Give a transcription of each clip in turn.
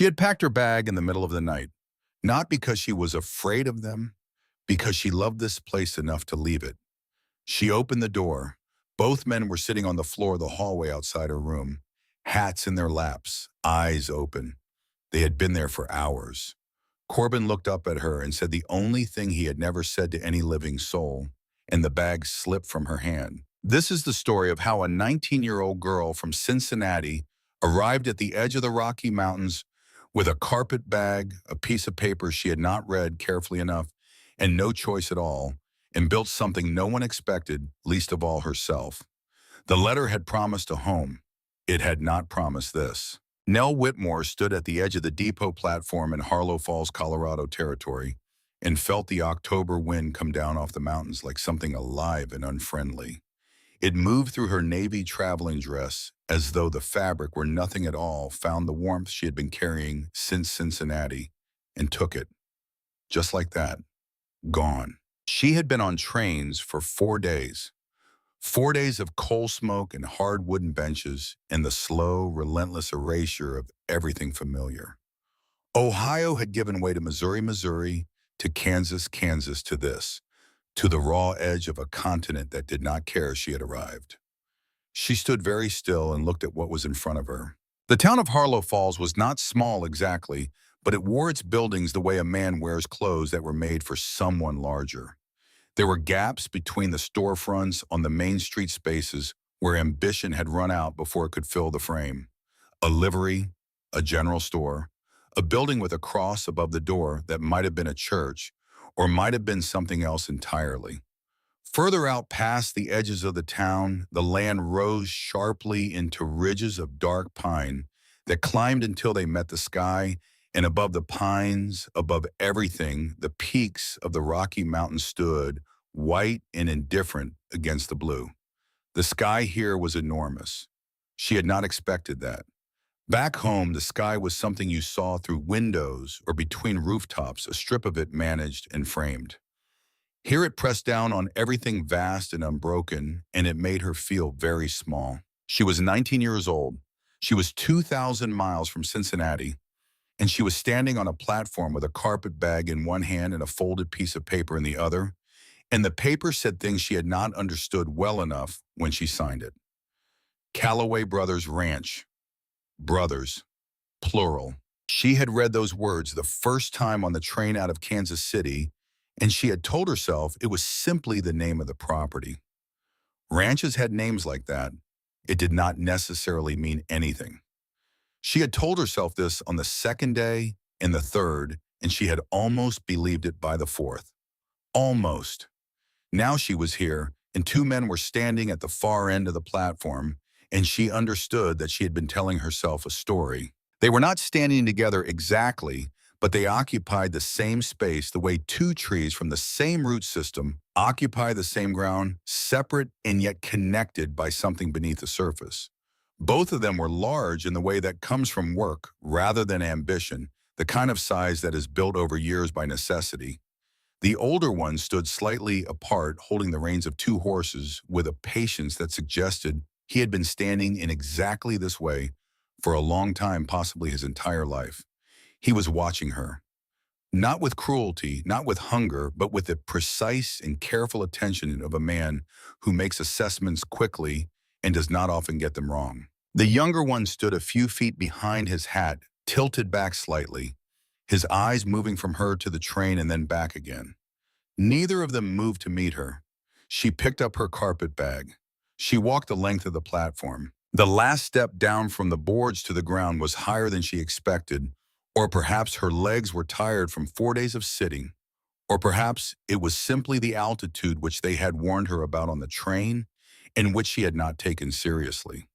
She had packed her bag in the middle of the night, not because she was afraid of them, because she loved this place enough to leave it. She opened the door. Both men were sitting on the floor of the hallway outside her room, hats in their laps, eyes open. They had been there for hours. Corbin looked up at her and said the only thing he had never said to any living soul, and the bag slipped from her hand. This is the story of how a 19-year-old girl from Cincinnati arrived at the edge of the Rocky Mountains with a carpet bag, a piece of paper she had not read carefully enough, and no choice at all, and built something no one expected, least of all herself. The letter had promised a home. It had not promised this. Nell Whitmore stood at the edge of the depot platform in Harlow Falls, Colorado territory, and felt the October wind come down off the mountains like something alive and unfriendly. It moved through her navy traveling dress as though the fabric were nothing at all, found the warmth she had been carrying since Cincinnati, and took it. Just like that. Gone. She had been on trains for 4 days. 4 days of coal smoke and hard wooden benches and the slow, relentless erasure of everything familiar. Ohio had given way to Missouri, Missouri, to Kansas, Kansas, to this, to the raw edge of a continent that did not care she had arrived. She stood very still and looked at what was in front of her. The town of Harlow Falls was not small exactly, but it wore its buildings the way a man wears clothes that were made for someone larger. There were gaps between the storefronts on the main street spaces where ambition had run out before it could fill the frame. A livery, a general store, a building with a cross above the door that might have been a church or might have been something else entirely. Further out past the edges of the town, the land rose sharply into ridges of dark pine that climbed until they met the sky, and above the pines, above everything, the peaks of the Rocky Mountains stood, white and indifferent against the blue. The sky here was enormous. She had not expected that. Back home, the sky was something you saw through windows or between rooftops, a strip of it managed and framed. Here it pressed down on everything vast and unbroken, and it made her feel very small. She was 19 years old. She was 2,000 miles from Cincinnati, and she was standing on a platform with a carpet bag in one hand and a folded piece of paper in the other, and the paper said things she had not understood well enough when she signed it. Calloway Brothers Ranch. Brothers. Plural. She had read those words the first time on the train out of Kansas City, and she had told herself it was simply the name of the property. Ranches had names like that. It did not necessarily mean anything. She had told herself this on the second day and the third, and she had almost believed it by the fourth. Almost. Now she was here, and two men were standing at the far end of the platform, and she understood that she had been telling herself a story. They were not standing together exactly, but they occupied the same space the way two trees from the same root system occupy the same ground, separate and yet connected by something beneath the surface. Both of them were large in the way that comes from work rather than ambition, the kind of size that is built over years by necessity. The older one stood slightly apart, holding the reins of two horses with a patience that suggested he had been standing in exactly this way for a long time, possibly his entire life. He was watching her, not with cruelty, not with hunger, but with the precise and careful attention of a man who makes assessments quickly and does not often get them wrong. The younger one stood a few feet behind his hat, tilted back slightly, his eyes moving from her to the train and then back again. Neither of them moved to meet her. She picked up her carpet bag. She walked the length of the platform. The last step down from the boards to the ground was higher than she expected, or perhaps her legs were tired from 4 days of sitting, or perhaps it was simply the altitude which they had warned her about on the train and which she had not taken seriously.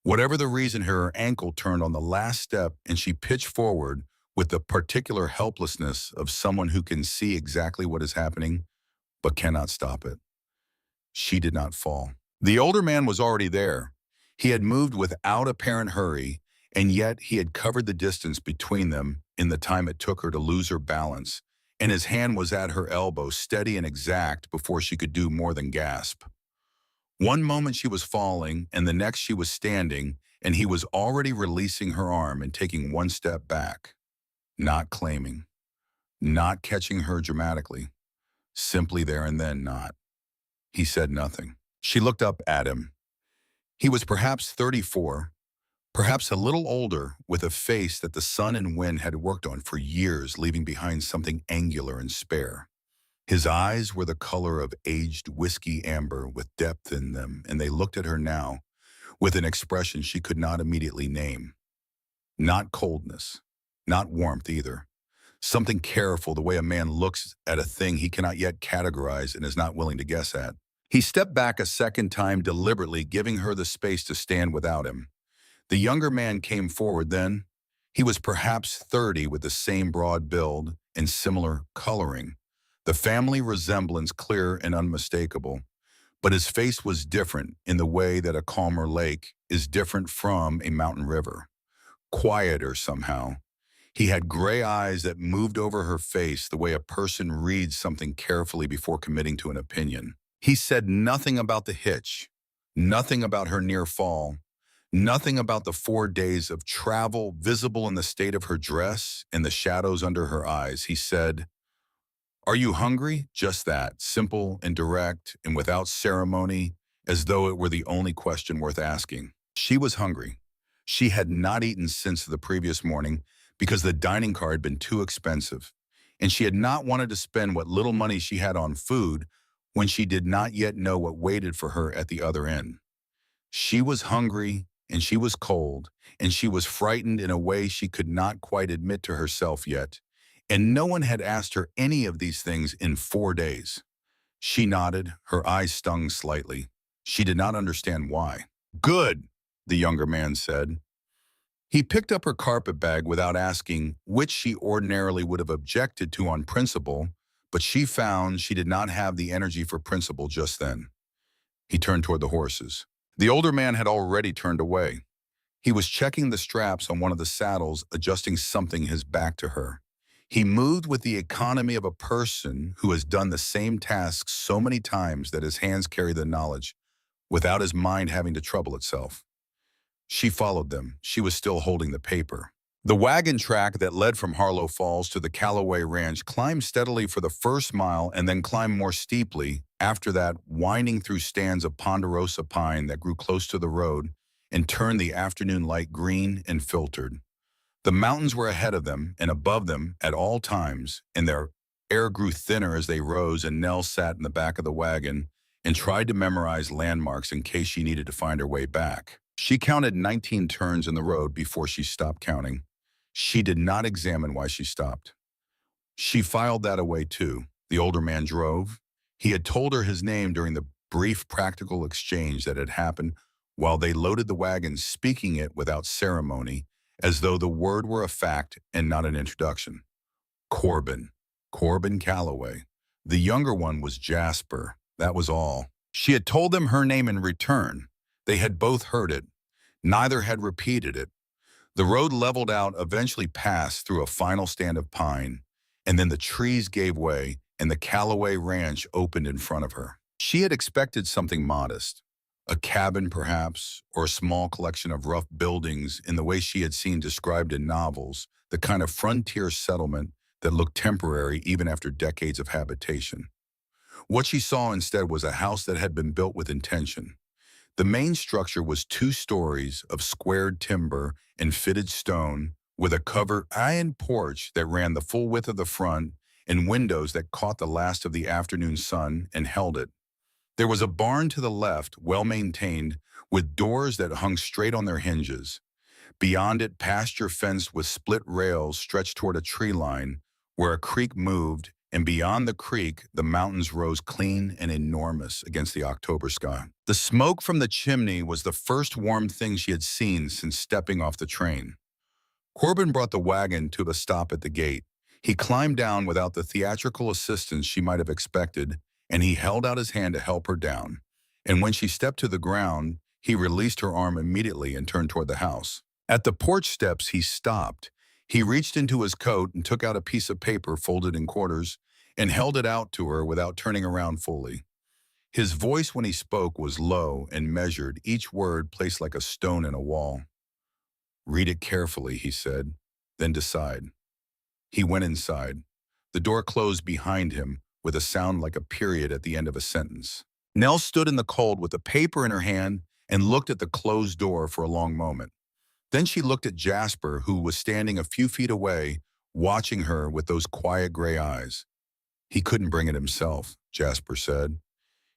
Whatever the reason, her ankle turned on the last step and she pitched forward with the particular helplessness of someone who can see exactly what is happening but cannot stop it. She did not fall. The older man was already there. He had moved without apparent hurry, and yet he had covered the distance between them in the time it took her to lose her balance, and his hand was at her elbow, steady and exact, before she could do more than gasp. One moment she was falling, and the next she was standing, and he was already releasing her arm and taking one step back, not claiming, not catching her dramatically, simply there and then not. He said nothing. She looked up at him. He was perhaps 34, perhaps a little older, with a face that the sun and wind had worked on for years, leaving behind something angular and spare. His eyes were the color of aged whiskey amber with depth in them, and they looked at her now with an expression she could not immediately name. Not coldness, not warmth either. Something careful, the way a man looks at a thing he cannot yet categorize and is not willing to guess at. He stepped back a second time, deliberately giving her the space to stand without him. The younger man came forward then. He was perhaps 30, with the same broad build and similar coloring, the family resemblance clear and unmistakable. But his face was different in the way that a calmer lake is different from a mountain river. Quieter somehow. He had gray eyes that moved over her face the way a person reads something carefully before committing to an opinion. He said nothing about the hitch, nothing about her near fall, nothing about the 4 days of travel visible in the state of her dress and the shadows under her eyes. He said, "Are you hungry?" Just that, simple and direct and without ceremony, as though it were the only question worth asking. She was hungry. She had not eaten since the previous morning because the dining car had been too expensive, and she had not wanted to spend what little money she had on food when she did not yet know what waited for her at the other end. She was hungry, and she was cold, and she was frightened in a way she could not quite admit to herself yet, and no one had asked her any of these things in 4 days. She nodded, her eyes stung slightly. She did not understand why. "Good," the younger man said. He picked up her carpet bag without asking, which she ordinarily would have objected to on principle, but she found she did not have the energy for principle just then. He turned toward the horses. The older man had already turned away. He was checking the straps on one of the saddles, adjusting something his back to her. He moved with the economy of a person who has done the same task so many times that his hands carry the knowledge, without his mind having to trouble itself. She followed them. She was still holding the paper. The wagon track that led from Harlow Falls to the Callaway Ranch climbed steadily for the first mile and then climbed more steeply, after that, winding through stands of ponderosa pine that grew close to the road and turned the afternoon light green and filtered. The mountains were ahead of them and above them at all times, and their air grew thinner as they rose, and Nell sat in the back of the wagon and tried to memorize landmarks in case she needed to find her way back. She counted 19 turns in the road before she stopped counting. She did not examine why she stopped. She filed that away too. The older man drove. He had told her his name during the brief practical exchange that had happened while they loaded the wagon, speaking it without ceremony, as though the word were a fact and not an introduction. Corbin. Corbin Calloway. The younger one was Jasper. That was all. She had told them her name in return. They had both heard it. Neither had repeated it. The road leveled out, eventually passed through a final stand of pine, and then the trees gave way and the Callaway Ranch opened in front of her. She had expected something modest, a cabin perhaps, or a small collection of rough buildings in the way she had seen described in novels, the kind of frontier settlement that looked temporary even after decades of habitation. What she saw instead was a house that had been built with intention. The main structure was 2 stories of squared timber and fitted stone, with a covered iron porch that ran the full width of the front and windows that caught the last of the afternoon sun and held it. There was a barn to the left, well-maintained, with doors that hung straight on their hinges. Beyond it, pasture fenced with split rails stretched toward a tree line where a creek moved, and beyond the creek, the mountains rose clean and enormous against the October sky. The smoke from the chimney was the first warm thing she had seen since stepping off the train. Corbin brought the wagon to a stop at the gate. He climbed down without the theatrical assistance she might have expected, and he held out his hand to help her down. And when she stepped to the ground, he released her arm immediately and turned toward the house. At the porch steps, he stopped. He reached into his coat and took out a piece of paper folded in quarters and held it out to her without turning around fully. His voice when he spoke was low and measured, each word placed like a stone in a wall. "Read it carefully," he said, "then decide." He went inside. The door closed behind him with a sound like a period at the end of a sentence. Nell stood in the cold with a paper in her hand and looked at the closed door for a long moment. Then she looked at Jasper, who was standing a few feet away, watching her with those quiet gray eyes. "He couldn't bring it himself," Jasper said.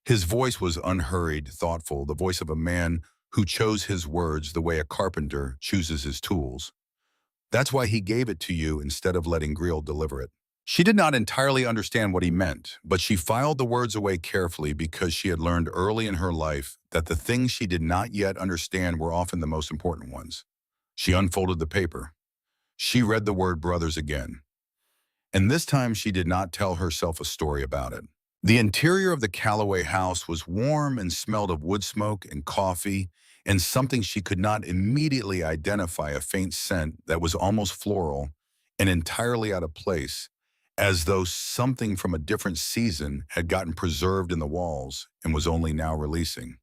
His voice was unhurried, thoughtful, the voice of a man who chose his words the way a carpenter chooses his tools. "That's why he gave it to you instead of letting Greel deliver it." She did not entirely understand what he meant, but she filed the words away carefully because she had learned early in her life that the things she did not yet understand were often the most important ones. She unfolded the paper. She read the word brothers again. And this time she did not tell herself a story about it. The interior of the Calloway house was warm and smelled of wood smoke and coffee and something she could not immediately identify, a faint scent that was almost floral and entirely out of place, as though something from a different season had gotten preserved in the walls and was only now releasing.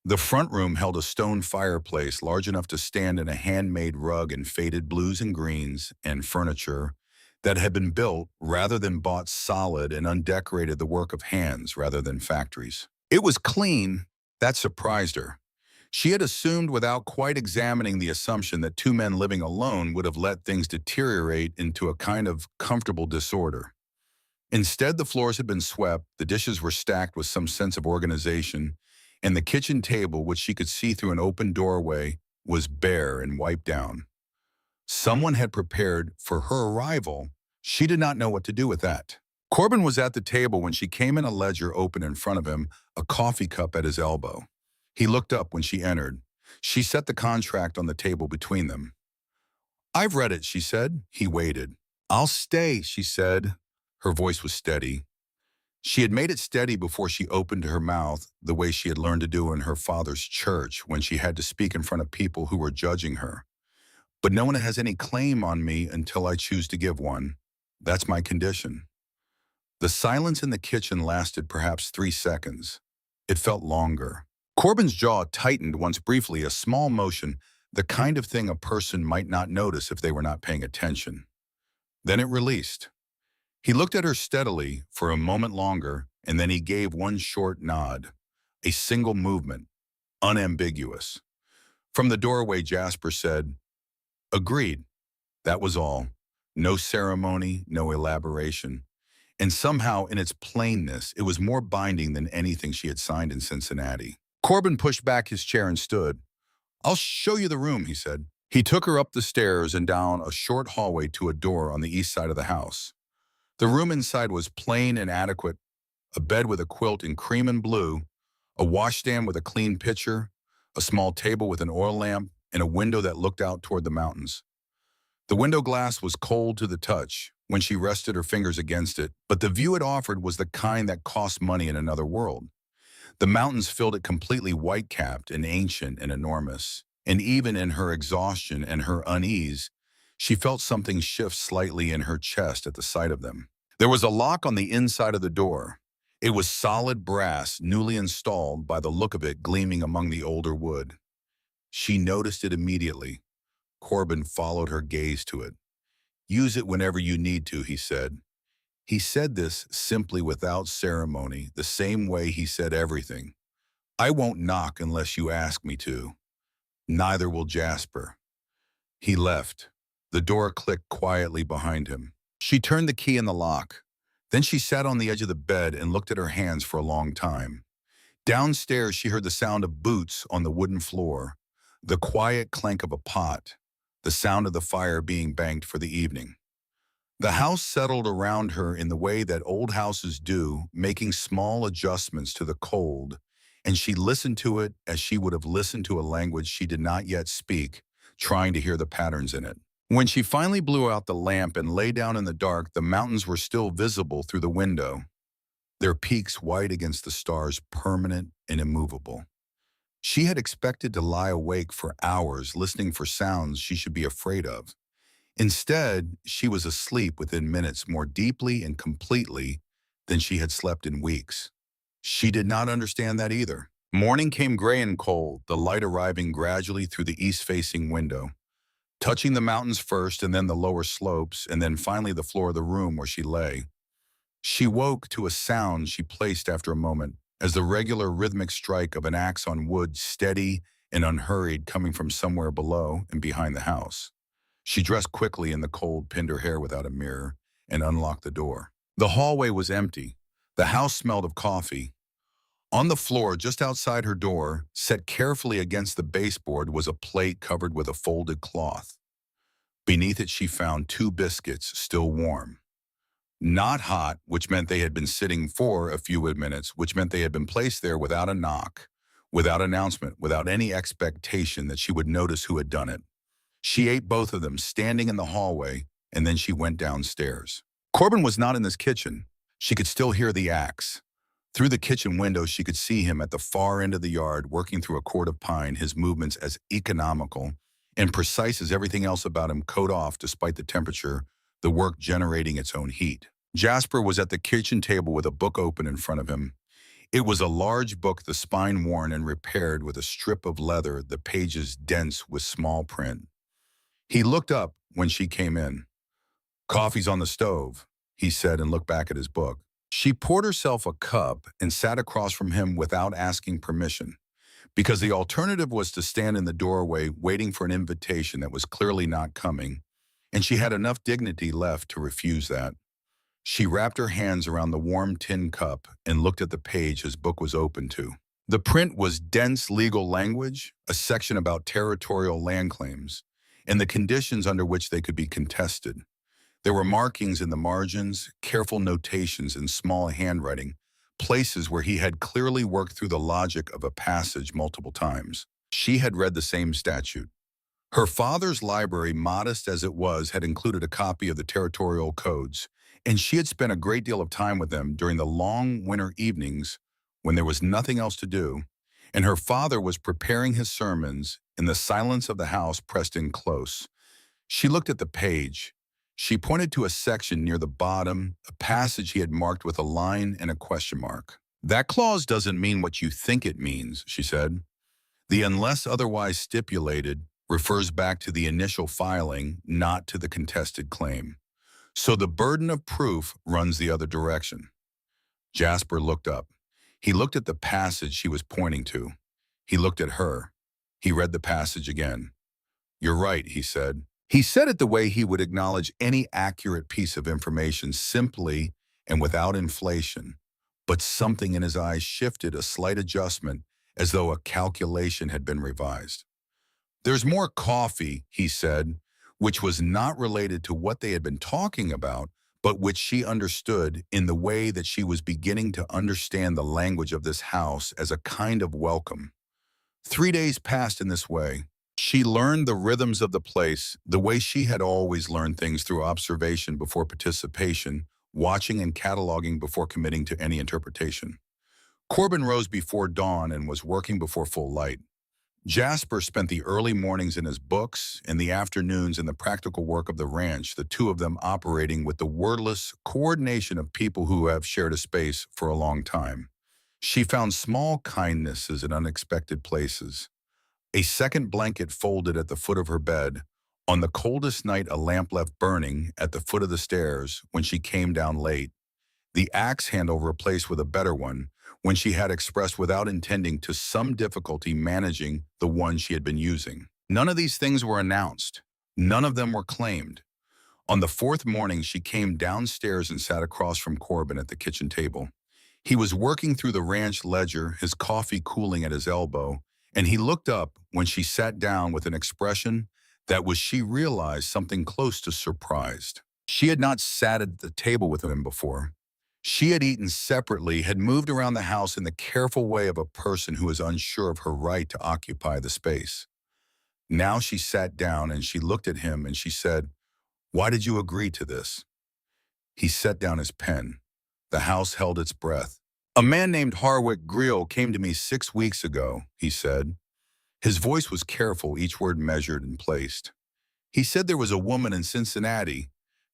The front room held a stone fireplace large enough to stand in a handmade rug and faded blues and greens and furniture that had been built rather than bought, solid and undecorated, the work of hands rather than factories. It was clean. That surprised her. She had assumed, without quite examining the assumption, that two men living alone would have let things deteriorate into a kind of comfortable disorder. Instead, the floors had been swept, the dishes were stacked with some sense of organization, and the kitchen table, which she could see through an open doorway, was bare and wiped down. Someone had prepared for her arrival. She did not know what to do with that. Corbin was at the table when she came in, a ledger open in front of him, a coffee cup at his elbow. He looked up when she entered. She set the contract on the table between them. "I've read it," she said. He waited. "I'll stay," she said. Her voice was steady. She had made it steady before she opened her mouth, the way she had learned to do in her father's church when she had to speak in front of people who were judging her. "But no one has any claim on me until I choose to give one. That's my condition." The silence in the kitchen lasted perhaps 3 seconds. It felt longer. Corbin's jaw tightened once briefly, a small motion, the kind of thing a person might not notice if they were not paying attention. Then it released. He looked at her steadily for a moment longer, and then he gave one short nod, a single movement, unambiguous. From the doorway, Jasper said, "Agreed." That was all. No ceremony, no elaboration. And somehow, in its plainness, it was more binding than anything she had signed in Cincinnati. Corbin pushed back his chair and stood. "I'll show you the room," he said. He took her up the stairs and down a short hallway to a door on the east side of the house. The room inside was plain and adequate: a bed with a quilt in cream and blue, a washstand with a clean pitcher, a small table with an oil lamp, and a window that looked out toward the mountains. The window glass was cold to the touch when she rested her fingers against it, but the view it offered was the kind that cost money in another world. The mountains filled it completely, white-capped and ancient and enormous, and even in her exhaustion and her unease, she felt something shift slightly in her chest at the sight of them. There was a lock on the inside of the door. It was solid brass, newly installed, by the look of it gleaming among the older wood. She noticed it immediately. Corbin followed her gaze to it. "Use it whenever you need to," he said. He said this simply, without ceremony, the same way he said everything. "I won't knock unless you ask me to. Neither will Jasper." He left. The door clicked quietly behind him. She turned the key in the lock. Then she sat on the edge of the bed and looked at her hands for a long time. Downstairs, she heard the sound of boots on the wooden floor, the quiet clank of a pot, the sound of the fire being banked for the evening. The house settled around her in the way that old houses do, making small adjustments to the cold, and she listened to it as she would have listened to a language she did not yet speak, trying to hear the patterns in it. When she finally blew out the lamp and lay down in the dark, the mountains were still visible through the window, their peaks white against the stars, permanent and immovable. She had expected to lie awake for hours listening for sounds she should be afraid of. Instead, she was asleep within minutes, more deeply and completely than she had slept in weeks. She did not understand that either. Morning came gray and cold, the light arriving gradually through the east-facing window, touching the mountains first and then the lower slopes, and then finally the floor of the room where she lay. She woke to a sound she placed after a moment, as the regular rhythmic strike of an axe on wood, steady and unhurried, coming from somewhere below and behind the house. She dressed quickly in the cold, pinned her hair without a mirror, and unlocked the door. The hallway was empty. The house smelled of coffee. On the floor just outside her door, set carefully against the baseboard, was a plate covered with a folded cloth. Beneath it she found two biscuits, still warm. Not hot, which meant they had been sitting for a few minutes, which meant they had been placed there without a knock, without announcement, without any expectation that she would notice who had done it. She ate both of them, standing in the hallway, and then she went downstairs. Corbin was not in his kitchen. She could still hear the axe. Through the kitchen window, she could see him at the far end of the yard, working through a cord of pine, his movements as economical and precise as everything else about him, coat off despite the temperature, the work generating its own heat. Jasper was at the kitchen table with a book open in front of him. It was a large book, the spine worn and repaired with a strip of leather, the pages dense with small print. He looked up when she came in. "Coffee's on the stove," he said, and looked back at his book. She poured herself a cup and sat across from him without asking permission, because the alternative was to stand in the doorway waiting for an invitation that was clearly not coming, and she had enough dignity left to refuse that. She wrapped her hands around the warm tin cup and looked at the page his book was open to. The print was dense legal language, a section about territorial land claims, and the conditions under which they could be contested. There were markings in the margins, careful notations in small handwriting, places where he had clearly worked through the logic of a passage multiple times. She had read the same statute. Her father's library, modest as it was, had included a copy of the territorial codes, and she had spent a great deal of time with them during the long winter evenings when there was nothing else to do, and her father was preparing his sermons in the silence of the house pressed in close. She looked at the page. She pointed to a section near the bottom, a passage he had marked with a line and a question mark. "That clause doesn't mean what you think it means," she said. "The unless otherwise stipulated refers back to the initial filing, not to the contested claim. So the burden of proof runs the other direction." Jasper looked up. He looked at the passage she was pointing to. He looked at her. He read the passage again. "You're right," he said. He said it the way he would acknowledge any accurate piece of information, simply and without inflation. But something in his eyes shifted, a slight adjustment, as though a calculation had been revised. "There's more coffee," he said, which was not related to what they had been talking about, but which she understood in the way that she was beginning to understand the language of this house as a kind of welcome. 3 days passed in this way. She learned the rhythms of the place, the way she had always learned things, through observation before participation, watching and cataloging before committing to any interpretation. Corbin rose before dawn and was working before full light. Jasper spent the early mornings in his books and the afternoons in the practical work of the ranch, the two of them operating with the wordless coordination of people who have shared a space for a long time. She found small kindnesses in unexpected places. A second blanket folded at the foot of her bed. On the coldest night, a lamp left burning at the foot of the stairs when she came down late. The axe handle replaced with a better one when she had expressed without intending to some difficulty managing the one she had been using. None of these things were announced. None of them were claimed. On the fourth morning, she came downstairs and sat across from Corbin at the kitchen table. He was working through the ranch ledger, his coffee cooling at his elbow, and he looked up when she sat down with an expression that was, she realized, something close to surprised. She had not sat at the table with him before. She had eaten separately, had moved around the house in the careful way of a person who is unsure of her right to occupy the space. Now she sat down and she looked at him and she said, "Why did you agree to this?" He set down his pen. The house held its breath. "A man named Harwick Greal came to me 6 weeks ago," he said. His voice was careful, each word measured and placed. "He said there was a woman in Cincinnati,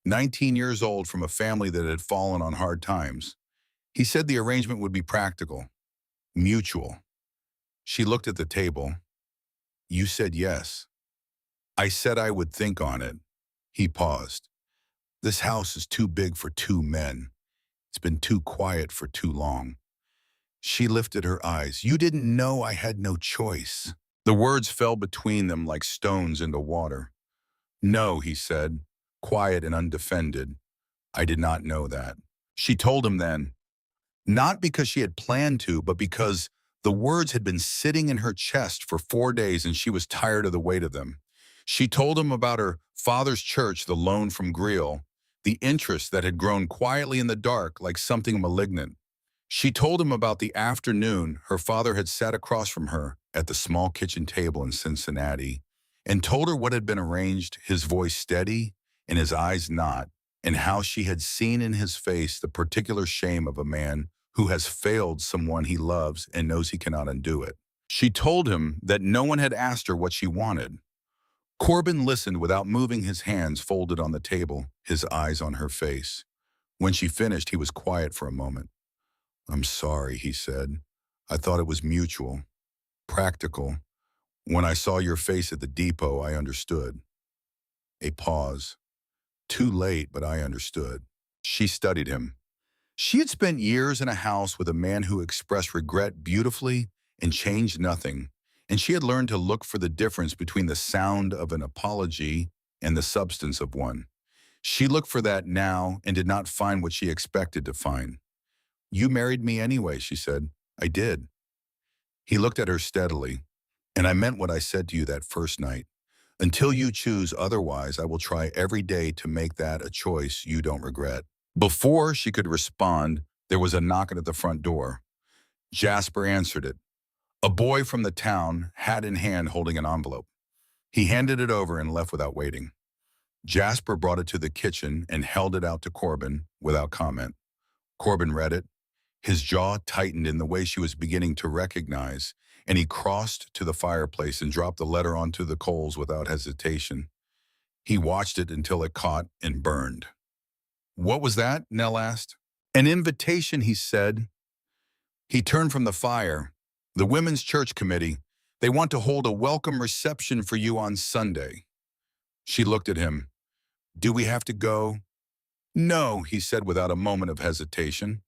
19 years old, from a family that had fallen on hard times. He said the arrangement would be practical, mutual. She looked at the table. You said yes. I said I would think on it. He paused. This house is too big for two men. It's been too quiet for too long. She lifted her eyes. You didn't know I had no choice. The words fell between them like stones into water. No, he said, quiet and undefended. I did not know that. She told him then, not because she had planned to, but because the words had been sitting in her chest for 4 days and she was tired of the weight of them. She told him about her father's church, the loan from Greal, the interest that had grown quietly in the dark like something malignant. She told him about the afternoon her father had sat across from her at the small kitchen table in Cincinnati and told her what had been arranged, his voice steady and his eyes not, and how she had seen in his face the particular shame of a man who has failed someone he loves and knows he cannot undo it. She told him that no one had asked her what she wanted. Corbin listened without moving, his hands folded on the table, his eyes on her face. When she finished, he was quiet for a moment. I'm sorry, he said. I thought it was mutual, practical. When I saw your face at the depot, I understood. A pause. Too late, but I understood. She studied him. She had spent years in a house with a man who expressed regret beautifully and changed nothing, and she had learned to look for the difference between the sound of an apology and the substance of one. She looked for that now and did not find what she expected to find. You married me anyway, she said. I did. He looked at her steadily. And I meant what I said to you that first night. Until you choose otherwise, I will try every day to make that a choice you don't regret. Before she could respond, there was a knock at the front door. Jasper answered it. A boy from the town, hat in hand, holding an envelope. He handed it over and left without waiting. Jasper brought it to the kitchen and held it out to Corbin without comment. Corbin read it. His jaw tightened in the way she was beginning to recognize, and he crossed to the fireplace and dropped the letter onto the coals without hesitation. He watched it until it caught and burned. What was that? Nell asked. An invitation, he said. He turned from the fire. The Women's Church Committee. They want to hold a welcome reception for you on Sunday. She looked at him. Do we have to go? No, he said without a moment of hesitation.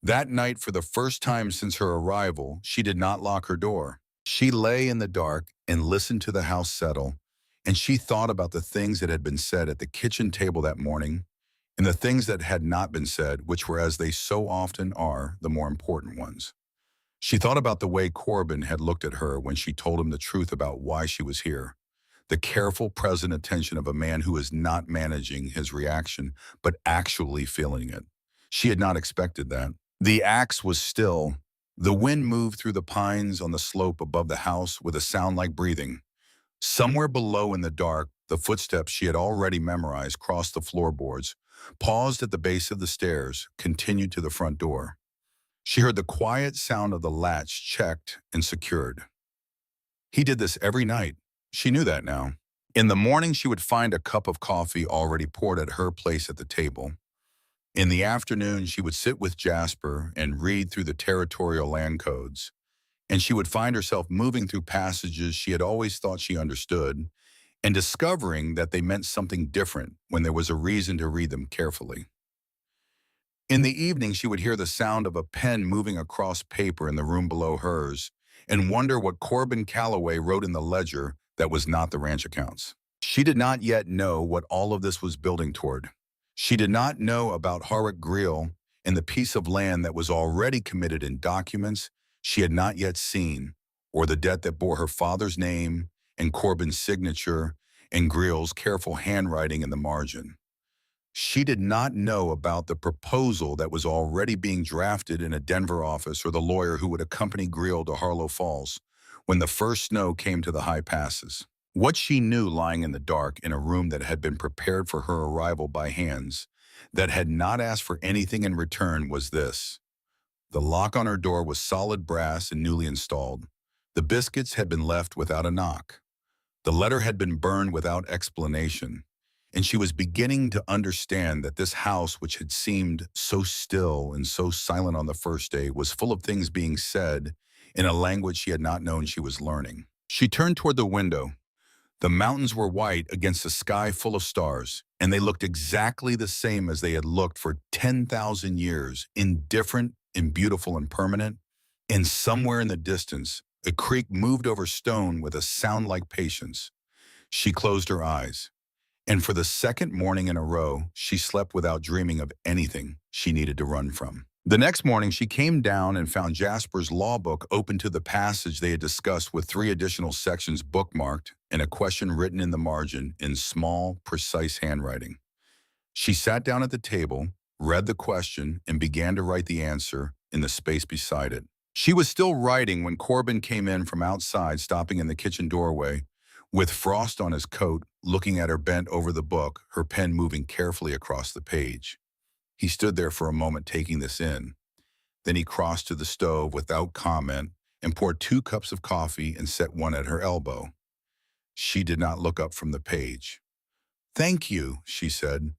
That night, for the first time since her arrival, she did not lock her door. She lay in the dark and listened to the house settle, and she thought about the things that had been said at the kitchen table that morning and the things that had not been said, which were, as they so often are, the more important ones. She thought about the way Corbin had looked at her when she told him the truth about why she was here, the careful, present attention of a man who is not managing his reaction, but actually feeling it. She had not expected that. The axe was still. The wind moved through the pines on the slope above the house with a sound like breathing. Somewhere below in the dark, the footsteps she had already memorized crossed the floorboards, paused at the base of the stairs, continued to the front door. She heard the quiet sound of the latch checked and secured. He did this every night. She knew that now. In the morning, she would find a cup of coffee already poured at her place at the table. In the afternoon, she would sit with Jasper and read through the territorial land codes, and she would find herself moving through passages she had always thought she understood and discovering that they meant something different when there was a reason to read them carefully. In the evening, she would hear the sound of a pen moving across paper in the room below hers and wonder what Corbin Calloway wrote in the ledger that was not the ranch accounts. She did not yet know what all of this was building toward. She did not know about Harwick Greal and the piece of land that was already committed in documents she had not yet seen, or the debt that bore her father's name and Corbin's signature and Greal's careful handwriting in the margin. She did not know about the proposal that was already being drafted in a Denver office or the lawyer who would accompany Greal to Harlow Falls when the first snow came to the high passes. What she knew lying in the dark in a room that had been prepared for her arrival by hands that had not asked for anything in return was this. The lock on her door was solid brass and newly installed. The biscuits had been left without a knock. The letter had been burned without explanation. and she was beginning to understand that this house, which had seemed so still and so silent on the first day, was full of things being said in a language she had not known she was learning. She turned toward the window. The mountains were white against a sky full of stars, and they looked exactly the same as they had looked for 10,000 years, indifferent and beautiful and permanent. And somewhere in the distance, a creek moved over stone with a sound like patience. She closed her eyes, and for the second morning in a row, she slept without dreaming of anything she needed to run from. The next morning, she came down and found Jasper's law book open to the passage they had discussed with 3 additional sections bookmarked and a question written in the margin in small, precise handwriting. She sat down at the table, read the question, and began to write the answer in the space beside it. She was still writing when Corbin came in from outside, stopping in the kitchen doorway, with frost on his coat, looking at her bent over the book, her pen moving carefully across the page. He stood there for a moment taking this in. Then he crossed to the stove without comment and poured 2 cups of coffee and set one at her elbow. She did not look up from the page. "Thank you," she said.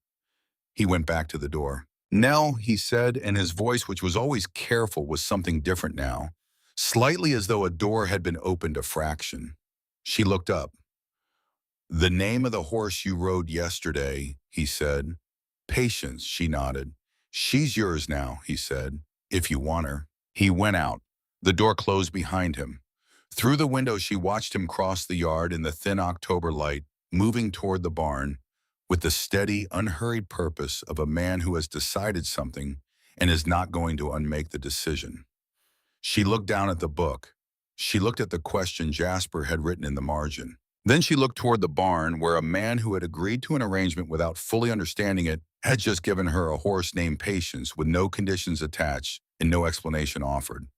He went back to the door. "Nell," he said, and his voice, which was always careful, was something different now, slightly as though a door had been opened a fraction. She looked up. "The name of the horse you rode yesterday," he said. "Patience," she nodded. "She's yours now," he said, "if you want her." He went out. The door closed behind him. Through the window, she watched him cross the yard in the thin October light, moving toward the barn, with the steady, unhurried purpose of a man who has decided something and is not going to unmake the decision. She looked down at the book. She looked at the question Jasper had written in the margin. Then she looked toward the barn, where a man who had agreed to an arrangement without fully understanding it had just given her a horse named Patience with no conditions attached and no explanation offered.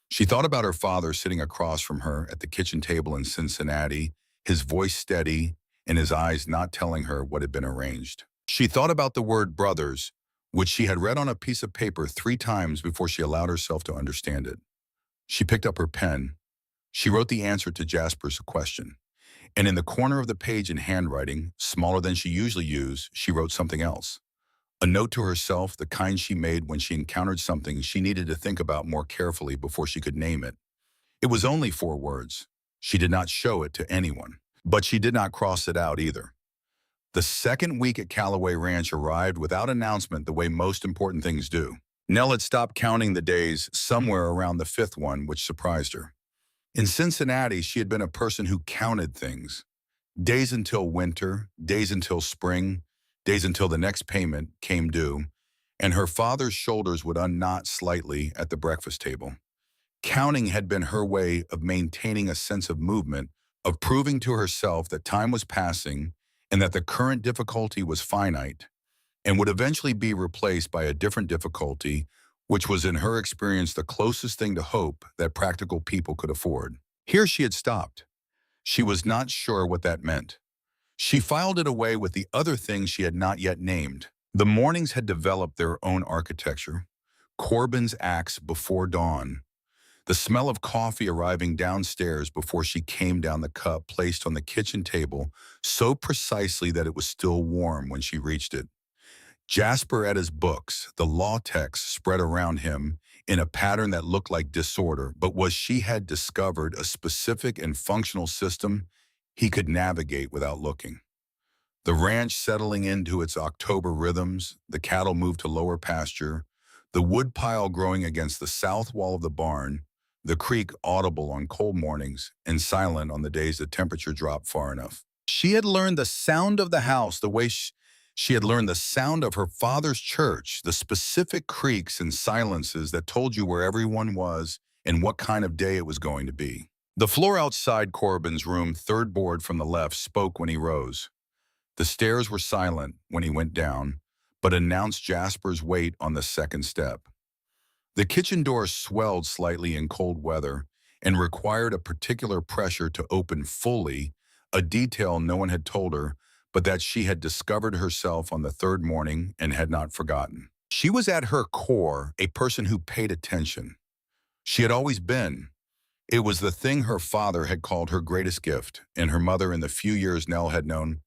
She thought about her father sitting across from her at the kitchen table in Cincinnati, his voice steady and his eyes not telling her what had been arranged. She thought about the word brothers, which she had read on a piece of paper 3 times before she allowed herself to understand it. She picked up her pen. She wrote the answer to Jasper's question. And in the corner of the page in handwriting, smaller than she usually used, she wrote something else. A note to herself, the kind she made when she encountered something she needed to think about more carefully before she could name it. It was only 4 words. She did not show it to anyone, but she did not cross it out either. The second week at Callaway Ranch arrived without announcement, the way most important things do. Nell had stopped counting the days somewhere around the 5th one, which surprised her. In Cincinnati, she had been a person who counted things. Days until winter, days until spring, days until the next payment came due, and her father's shoulders would unknot slightly at the breakfast table. Counting had been her way of maintaining a sense of movement, of proving to herself that time was passing and that the current difficulty was finite and would eventually be replaced by a different difficulty, which was in her experience the closest thing to hope that practical people could afford. Here she had stopped. She was not sure what that meant. She filed it away with the other things she had not yet named. The mornings had developed their own architecture. Corbin's acts before dawn. The smell of coffee arriving downstairs before she came down the cup placed on the kitchen table so precisely that it was still warm when she reached it. Jasper at his books, the law text spread around him in a pattern that looked like disorder, but she had discovered a specific and functional system he could navigate without looking. The ranch settling into its October rhythms, the cattle moved to lower pasture, the wood pile growing against the south wall of the barn, the creek audible on cold mornings and silent on the days the temperature dropped far enough. She had learned the sound of the house the way she had learned the sound of her father's church, the specific creaks and silences that told you where everyone was and what kind of day it was going to be. The floor outside Corbin's room, 3rd board from the left, spoke when he rose. The stairs were silent when he went down, but announced Jasper's weight on the 2nd step. The kitchen door swelled slightly in cold weather and required a particular pressure to open fully, a detail no one had told her, but that she had discovered herself on the 3rd morning and had not forgotten. She was at her core a person who paid attention. She had always been. It was the thing her father had called her greatest gift, and her mother in the few years Nell had known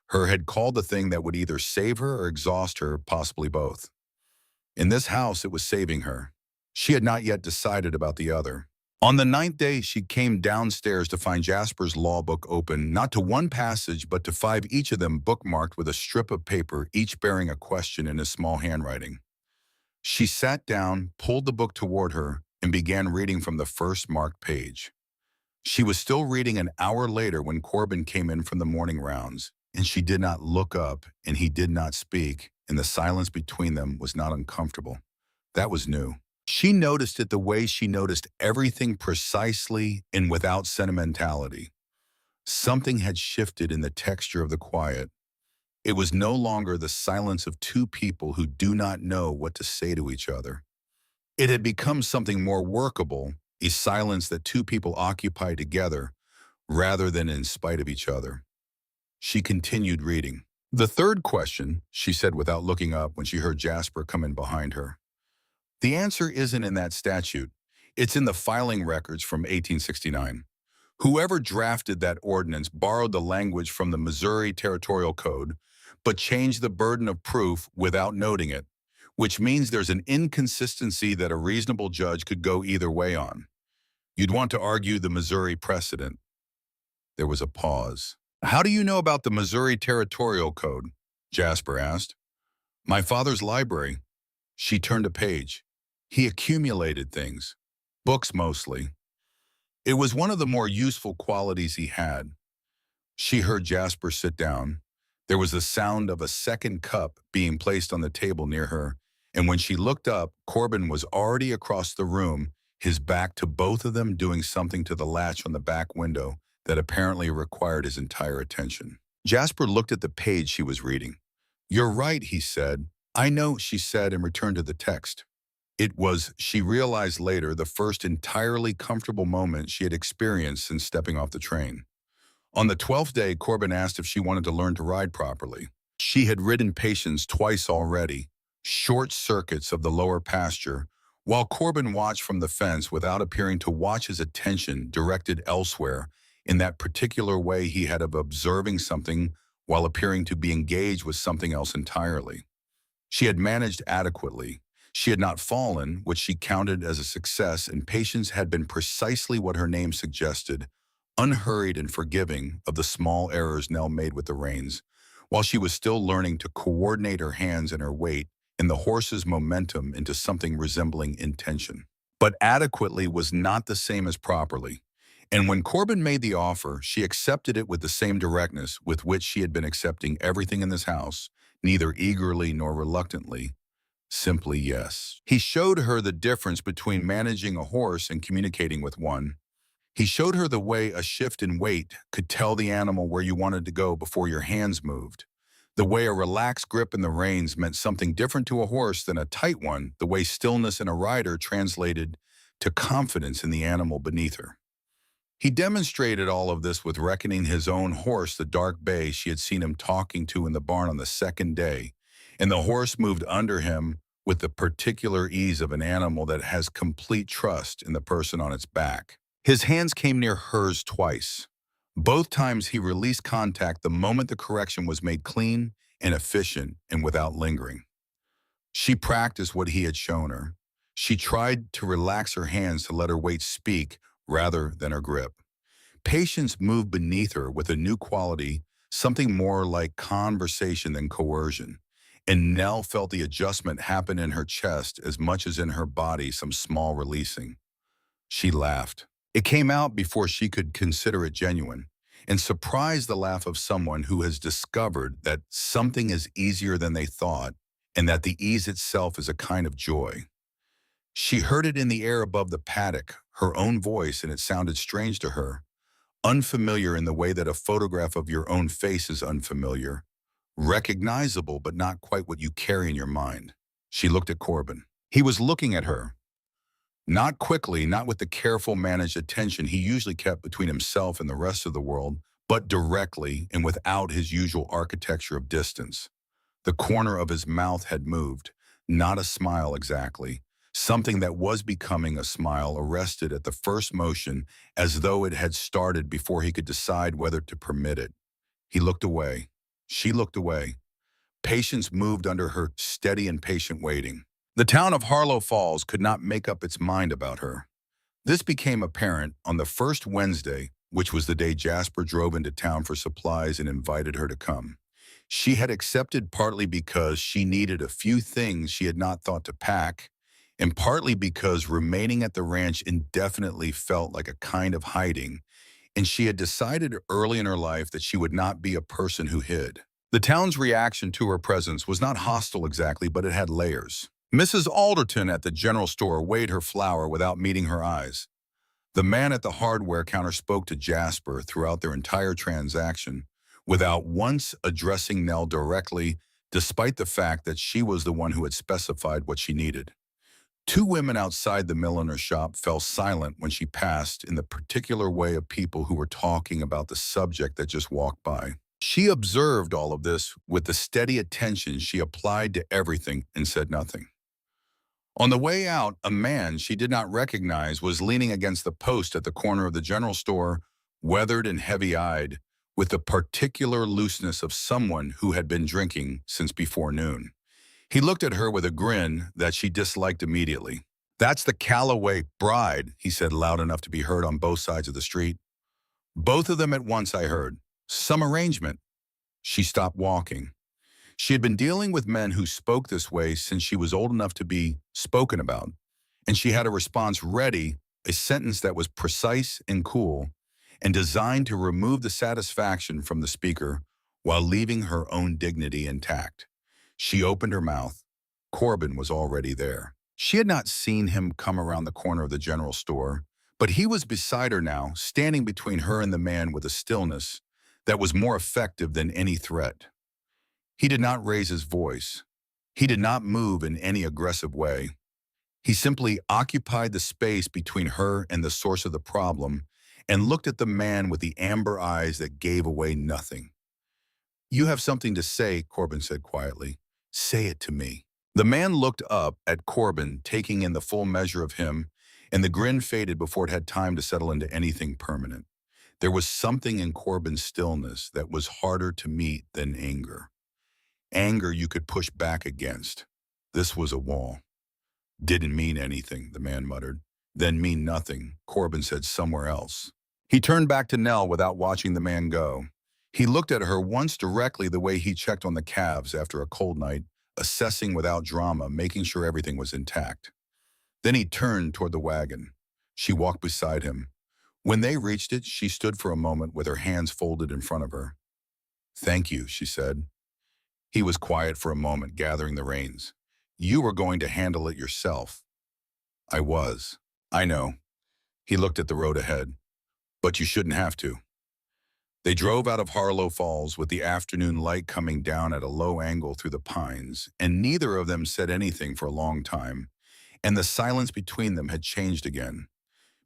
Her had called the thing that would either save her or exhaust her, possibly both. In this house, it was saving her. She had not yet decided about the other. On the ninth day, she came downstairs to find Jasper's law book open, not to one passage, but to five, each of them bookmarked with a strip of paper, each bearing a question in his small handwriting. She sat down, pulled the book toward her, and began reading from the first marked page. She was still reading an hour later when Corbin came in from the morning rounds, and she did not look up, and he did not speak, and the silence between them was not uncomfortable. That was new. She noticed it the way she noticed everything, precisely and without sentimentality. Something had shifted in the texture of the quiet. It was no longer the silence of two people who do not know what to say to each other. It had become something more workable, a silence that two people occupy together rather than in spite of each other. She continued reading. "The third question," she said without looking up when she heard Jasper come in behind her. "The answer isn't in that statute. It's in the filing records from 1869. Whoever drafted that ordinance borrowed the language from the Missouri Territorial Code, but changed the burden of proof without noting it, which means there's an inconsistency that a reasonable judge could go either way on. You'd want to argue the Missouri precedent." There was a pause. "How do you know about the Missouri Territorial Code?" Jasper asked. "My father's library." She turned a page. He accumulated things. Books mostly. It was one of the more useful qualities he had. She heard Jasper sit down. There was the sound of a second cup being placed on the table near her, and when she looked up, Corbin was already across the room, his back to both of them, doing something to the latch on the back window that apparently required his entire attention. Jasper looked at the page she was reading. "You're right," he said. "I know," she said, and returned to the text. It was, she realized later, the first entirely comfortable moment she had experienced since stepping off the train. On the 12th day, Corbin asked if she wanted to learn to ride properly. She had ridden Patience twice already, short circuits of the lower pasture, while Corbin watched from the fence without appearing to watch, his attention directed elsewhere, in that particular way he had of observing something while appearing to be engaged with something else entirely. She had managed adequately. She had not fallen, which she counted as a success, and Patience had been precisely what her name suggested, unhurried and forgiving of the small errors Nell made with the reins, while she was still learning to coordinate her hands and her weight and the horse's momentum into something resembling intention. But adequately was not the same as properly, and when Corbin made the offer, she accepted it with the same directness with which she had been accepting everything in this house, neither eagerly nor reluctantly. Simply yes. He showed her the difference between managing a horse and communicating with one. He showed her the way a shift in weight could tell the animal where you wanted to go before your hands moved. The way a relaxed grip in the reins meant something different to a horse than a tight one, the way stillness in a rider translated to confidence in the animal beneath her. He demonstrated all of this with reckoning his own horse, the dark bay she had seen him talking to in the barn on the second day, and the horse moved under him with the particular ease of an animal that has complete trust in the person on its back. His hands came near hers twice. Both times he released contact the moment the correction was made clean and efficient and without lingering. She practiced what he had shown her. She tried to relax her hands to let her weight speak rather than her grip. Patience moved beneath her with a new quality, something more like conversation than coercion. And Nell felt the adjustment happen in her chest as much as in her body, some small releasing. She laughed. It came out before she could consider it genuine, and surprised the laugh of someone who has discovered that something is easier than they thought, and that the ease itself is a kind of joy. She heard it in the air above the paddock, her own voice, and it sounded strange to her, unfamiliar in the way that a photograph of your own face is unfamiliar. Recognizable, but not quite what you carry in your mind. She looked at Corbin. He was looking at her. Not quickly, not with the careful, managed attention he usually kept between himself and the rest of the world, but directly and without his usual architecture of distance. The corner of his mouth had moved, not a smile exactly. Something that was becoming a smile arrested at the first motion, as though it had started before he could decide whether to permit it. He looked away. She looked away. Patience moved under her steady and patient waiting. The town of Harlow Falls could not make up its mind about her. This became apparent on the first Wednesday, which was the day Jasper drove into town for supplies and invited her to come. She had accepted partly because she needed a few things she had not thought to pack, and partly because remaining at the ranch indefinitely felt like a kind of hiding, and she had decided early in her life that she would not be a person who hid. The town's reaction to her presence was not hostile exactly, but it had layers. Mrs. Alderton at the general store weighed her flour without meeting her eyes. The man at the hardware counter spoke to Jasper throughout their entire transaction, without once addressing Nell directly, despite the fact that she was the one who had specified what she needed. Two women outside the milliner's shop fell silent when she passed in the particular way of people who were talking about the subject that just walked by. She observed all of this with the steady attention she applied to everything and said nothing. On the way out, a man she did not recognize was leaning against the post at the corner of the general store, weathered and heavy-eyed, with the particular looseness of someone who had been drinking since before noon. He looked at her with a grin that she disliked immediately. "That's the Calloway bride," he said loud enough to be heard on both sides of the street. "Both of them at once, I heard. Some arrangement." She stopped walking. She had been dealing with men who spoke this way since she was old enough to be spoken about, and she had a response ready, a sentence that was precise and cool, and designed to remove the satisfaction from the speaker while leaving her own dignity intact. She opened her mouth. Corbin was already there. She had not seen him come around the corner of the general store, but he was beside her now, standing between her and the man with a stillness that was more effective than any threat. He did not raise his voice. He did not move in any aggressive way. He simply occupied the space between her and the source of the problem and looked at the man with the amber eyes that gave away nothing. "You have something to say," Corbin said quietly. "Say it to me." The man looked up at Corbin, taking in the full measure of him, and the grin faded before it had time to settle into anything permanent. There was something in Corbin's stillness that was harder to meet than anger. Anger you could push back against. This was a wall. "Didn't mean anything," the man muttered. "Then mean nothing," Corbin said somewhere else. He turned back to Nell without watching the man go. He looked at her once directly the way he checked on the calves after a cold night, assessing without drama, making sure everything was intact. Then he turned toward the wagon. She walked beside him. When they reached it, she stood for a moment with her hands folded in front of her. "Thank you," she said. He was quiet for a moment, gathering the reins. "You were going to handle it yourself." "I was. I know." He looked at the road ahead. "But you shouldn't have to." They drove out of Harlow Falls with the afternoon light coming down at a low angle through the pines, and neither of them said anything for a long time, and the silence between them had changed again,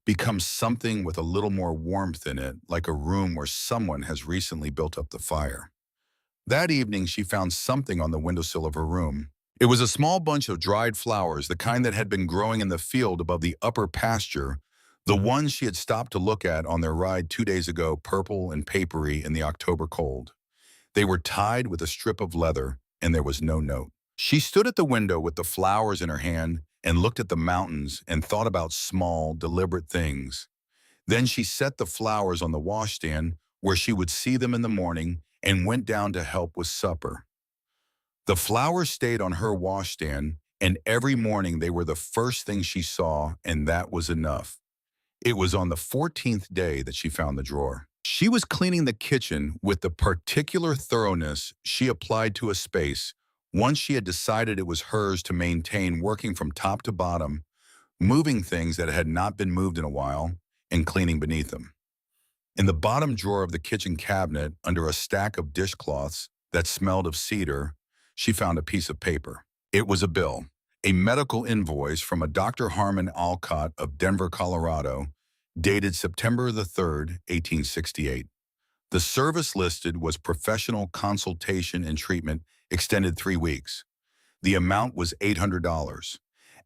become something with a little more warmth in it, like a room where someone has recently built up the fire. That evening, she found something on the windowsill of her room. It was a small bunch of dried flowers, the kind that had been growing in the field above the upper pasture, the ones she had stopped to look at on their ride 2 days ago, purple and papery in the October cold. They were tied with a strip of leather, and there was no note. She stood at the window with the flowers in her hand and looked at the mountains and thought about small, deliberate things. Then she set the flowers on the washstand where she would see them in the morning and went down to help with supper. The flowers stayed on her washstand, and every morning they were the first thing she saw, and that was enough. It was on the 14th day that she found the drawer. She was cleaning the kitchen with the particular thoroughness she applied to a space once she had decided it was hers to maintain, working from top to bottom, moving things that had not been moved in a while, and cleaning beneath them. In the bottom drawer of the kitchen cabinet, under a stack of dishcloths that smelled of cedar, she found a piece of paper. It was a bill, a medical invoice from a Dr. Harmon Alcott of Denver, Colorado, dated September the 3rd, 1868. The service listed was professional consultation and treatment extended 3 weeks. The amount was $800.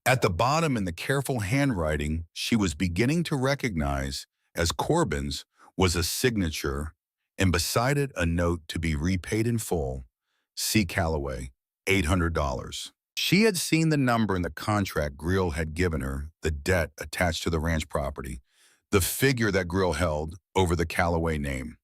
At the bottom, in the careful handwriting she was beginning to recognize as Corbin's, was a signature and beside it a note to be repaid in full. C. Calloway, $800. She had seen the number in the contract Grill had given her, the debt attached to the ranch property, the figure that Grill held over the Calloway name.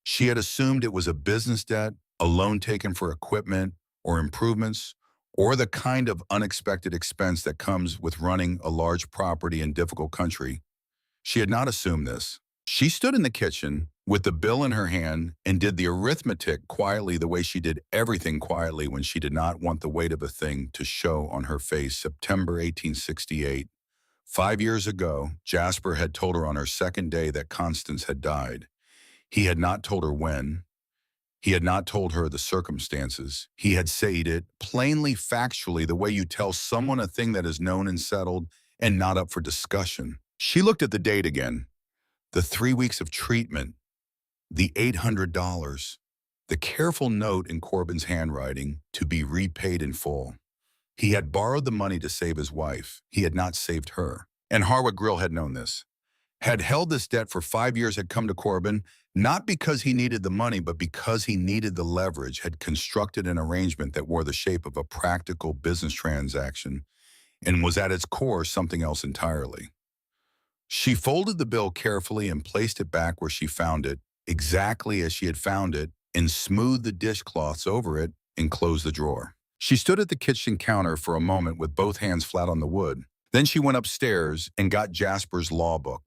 She had assumed it was a business debt, a loan taken for equipment or improvements, or the kind of unexpected expense that comes with running a large property in difficult country. She had not assumed this. She stood in the kitchen with the bill in her hand and did the arithmetic quietly the way she did everything quietly when she did not want the weight of a thing to show on her face. September 1868. 5 years ago, Jasper had told her on her second day that Constance had died. He had not told her when. He had not told her the circumstances. He had said it plainly, factually, the way you tell someone a thing that is known and settled and not up for discussion. She looked at the date again. The 3 weeks of treatment, the $800, the careful note in Corbin's handwriting to be repaid in full. He had borrowed the money to save his wife. He had not saved her. And Harwood Grill had known this. Had held this debt for 5 years, had come to Corbin, not because he needed the money, but because he needed the leverage, had constructed an arrangement that wore the shape of a practical business transaction and was at its core something else entirely. She folded the bill carefully and placed it back where she found it, exactly as she had found it, and smoothed the dishcloths over it and closed the drawer. She stood at the kitchen counter for a moment with both hands flat on the wood. Then she went upstairs and got Jasper's law book,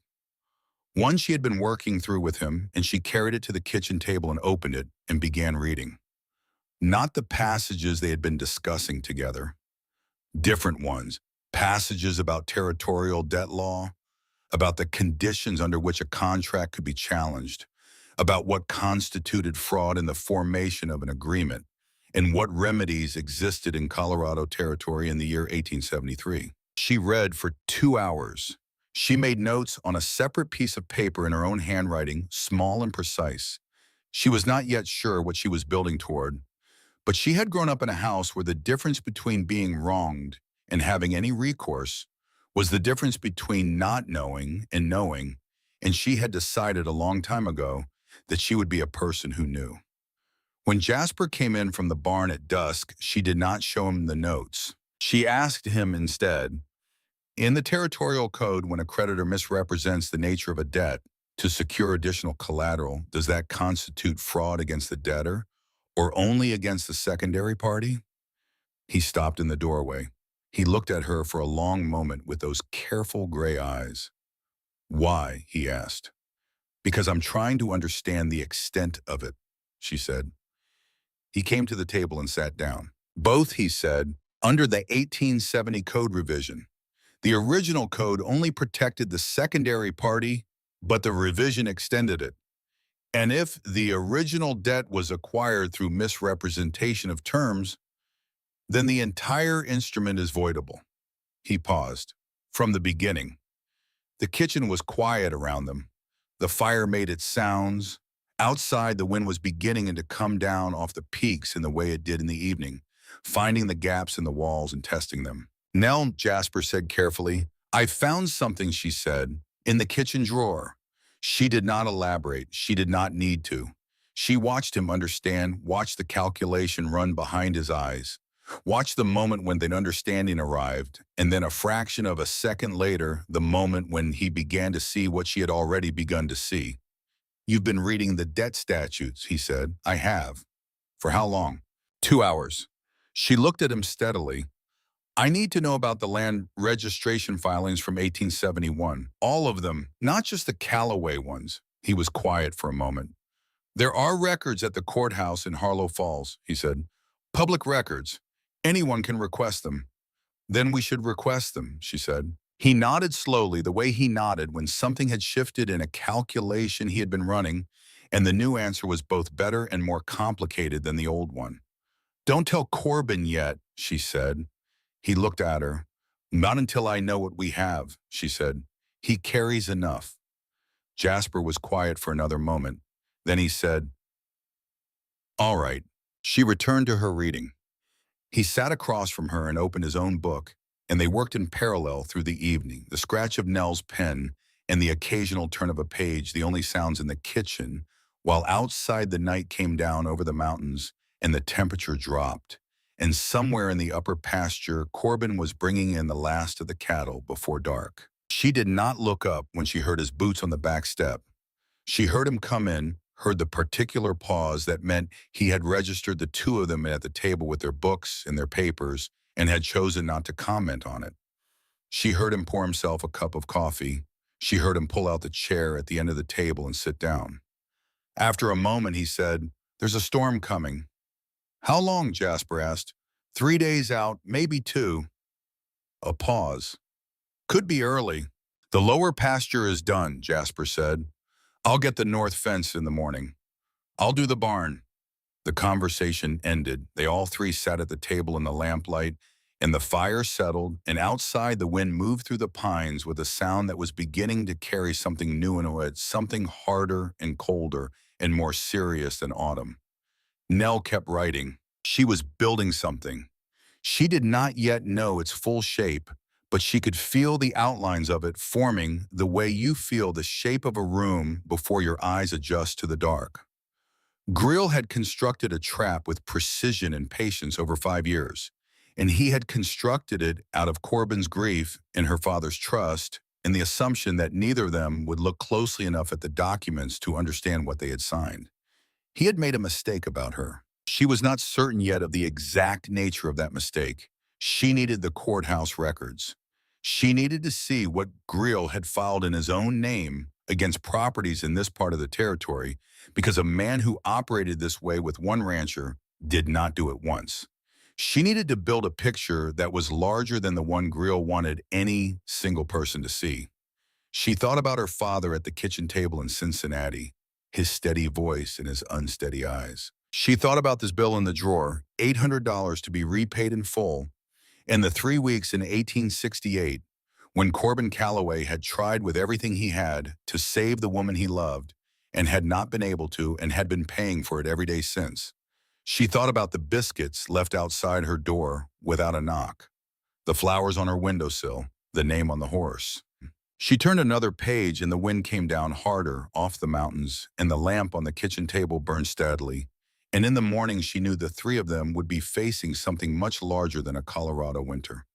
one she had been working through with him, and she carried it to the kitchen table and opened it and began reading. Not the passages they had been discussing together. Different ones. Passages about territorial debt law, about the conditions under which a contract could be challenged, about what constituted fraud in the formation of an agreement, and what remedies existed in Colorado Territory in the year 1873. She read for 2 hours. She made notes on a separate piece of paper in her own handwriting, small and precise. She was not yet sure what she was building toward, but she had grown up in a house where the difference between being wronged and having any recourse was the difference between not knowing and knowing, and she had decided a long time ago that she would be a person who knew. When Jasper came in from the barn at dusk, she did not show him the notes. She asked him instead, in the territorial code, when a creditor misrepresents the nature of a debt to secure additional collateral, does that constitute fraud against the debtor or only against the secondary party? He stopped in the doorway. He looked at her for a long moment with those careful gray eyes. Why? He asked. Because I'm trying to understand the extent of it, she said. He came to the table and sat down. Both, he said, under the 1870 code revision. The original code only protected the secondary party, but the revision extended it. And if the original debt was acquired through misrepresentation of terms, then the entire instrument is voidable. He paused. From the beginning. The kitchen was quiet around them. The fire made its sounds. Outside, the wind was beginning to come down off the peaks in the way it did in the evening, finding the gaps in the walls and testing them. Nell, Jasper said carefully. I found something, she said, in the kitchen drawer. She did not elaborate. She did not need to. She watched him understand, watched the calculation run behind his eyes, watched the moment when the understanding arrived, and then a fraction of a second later, the moment when he began to see what she had already begun to see. You've been reading the debt statutes, he said. I have. For how long? 2 hours. She looked at him steadily. I need to know about the land registration filings from 1871. All of them, not just the Calloway ones. He was quiet for a moment. There are records at the courthouse in Harlow Falls, he said. Public records. Anyone can request them. Then we should request them, she said. He nodded slowly, the way he nodded when something had shifted in a calculation he had been running, and the new answer was both better and more complicated than the old one. Don't tell Corbin yet, she said. He looked at her. Not until I know what we have, she said. He carries enough. Jasper was quiet for another moment. Then he said, all right. She returned to her reading. He sat across from her and opened his own book, and they worked in parallel through the evening, the scratch of Nell's pen and the occasional turn of a page, the only sounds in the kitchen, while outside the night came down over the mountains and the temperature dropped. And somewhere in the upper pasture, Corbin was bringing in the last of the cattle before dark. She did not look up when she heard his boots on the back step. She heard him come in, heard the particular pause that meant he had registered the two of them at the table with their books and their papers and had chosen not to comment on it. She heard him pour himself a cup of coffee. She heard him pull out the chair at the end of the table and sit down. After a moment, he said, "There's a storm coming." "How long?" Jasper asked. "3 days out, maybe 2. A pause. "Could be early." "The lower pasture is done," Jasper said. "I'll get the north fence in the morning. I'll do the barn." The conversation ended. They all three sat at the table in the lamplight, and the fire settled, and outside the wind moved through the pines with a sound that was beginning to carry something new into it, something harder and colder and more serious than autumn. Nell kept writing. She was building something. She did not yet know its full shape, but she could feel the outlines of it forming the way you feel the shape of a room before your eyes adjust to the dark. Grill had constructed a trap with precision and patience over 5 years, and he had constructed it out of Corbin's grief and her father's trust and the assumption that neither of them would look closely enough at the documents to understand what they had signed. He had made a mistake about her. She was not certain yet of the exact nature of that mistake. She needed the courthouse records. She needed to see what Grill had filed in his own name against properties in this part of the territory, because a man who operated this way with one rancher did not do it once. She needed to build a picture that was larger than the one Grill wanted any single person to see. She thought about her father at the kitchen table in Cincinnati, his steady voice and his unsteady eyes. She thought about this bill in the drawer, $800 to be repaid in full, and the 3 weeks in 1868 when Corbin Calloway had tried with everything he had to save the woman he loved and had not been able to and had been paying for it every day since. She thought about the biscuits left outside her door without a knock, the flowers on her windowsill, the name on the horse. She turned another page and the wind came down harder off the mountains and the lamp on the kitchen table burned steadily. And in the morning she knew the three of them would be facing something much larger than a Colorado winter.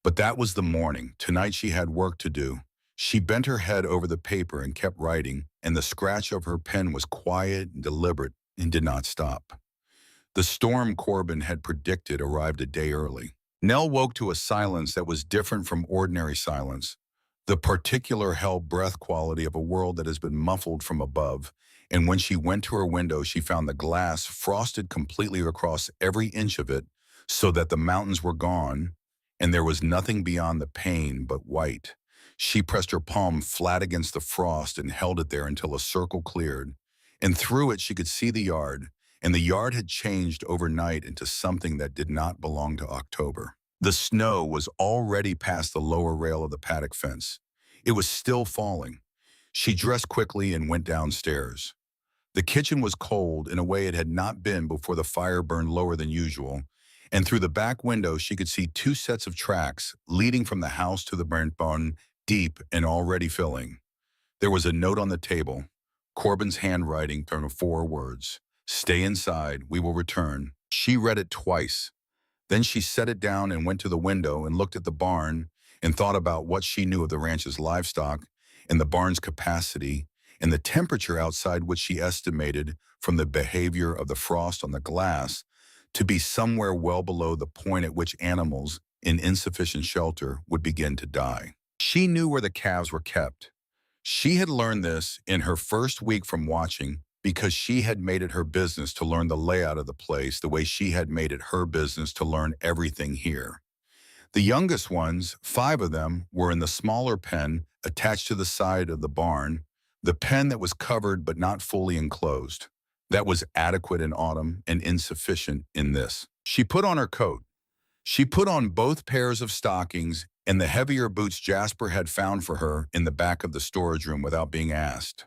But that was the morning. Tonight she had work to do. She bent her head over the paper and kept writing, and the scratch of her pen was quiet and deliberate and did not stop. The storm Corbin had predicted arrived a day early. Nell woke to a silence that was different from ordinary silence, the particular hell breath quality of a world that has been muffled from above. And when she went to her window, she found the glass frosted completely across every inch of it so that the mountains were gone and there was nothing beyond the pane but white. She pressed her palm flat against the frost and held it there until a circle cleared. And through it she could see the yard, and the yard had changed overnight into something that did not belong to October. The snow was already past the lower rail of the paddock fence. It was still falling. She dressed quickly and went downstairs. The kitchen was cold in a way it had not been before the fire burned lower than usual, and through the back window she could see 2 sets of tracks leading from the house to the burnt barn, deep and already filling. There was a note on the table, Corbin's handwriting turned 4 words. "Stay inside, we will return." She read it twice. Then she set it down and went to the window and looked at the barn and thought about what she knew of the ranch's livestock and the barn's capacity and the temperature outside, which she estimated from the behavior of the frost on the glass to be somewhere well below the point at which animals in insufficient shelter would begin to die. She knew where the calves were kept. She had learned this in her first week from watching because she had made it her business to learn the layout of the place the way she had made it her business to learn everything here. The youngest ones, 5 of them, were in the smaller pen attached to the side of the barn, the pen that was covered but not fully enclosed. That was adequate in autumn and insufficient in this. She put on her coat. She put on both pairs of stockings and the heavier boots Jasper had found for her in the back of the storage room without being asked.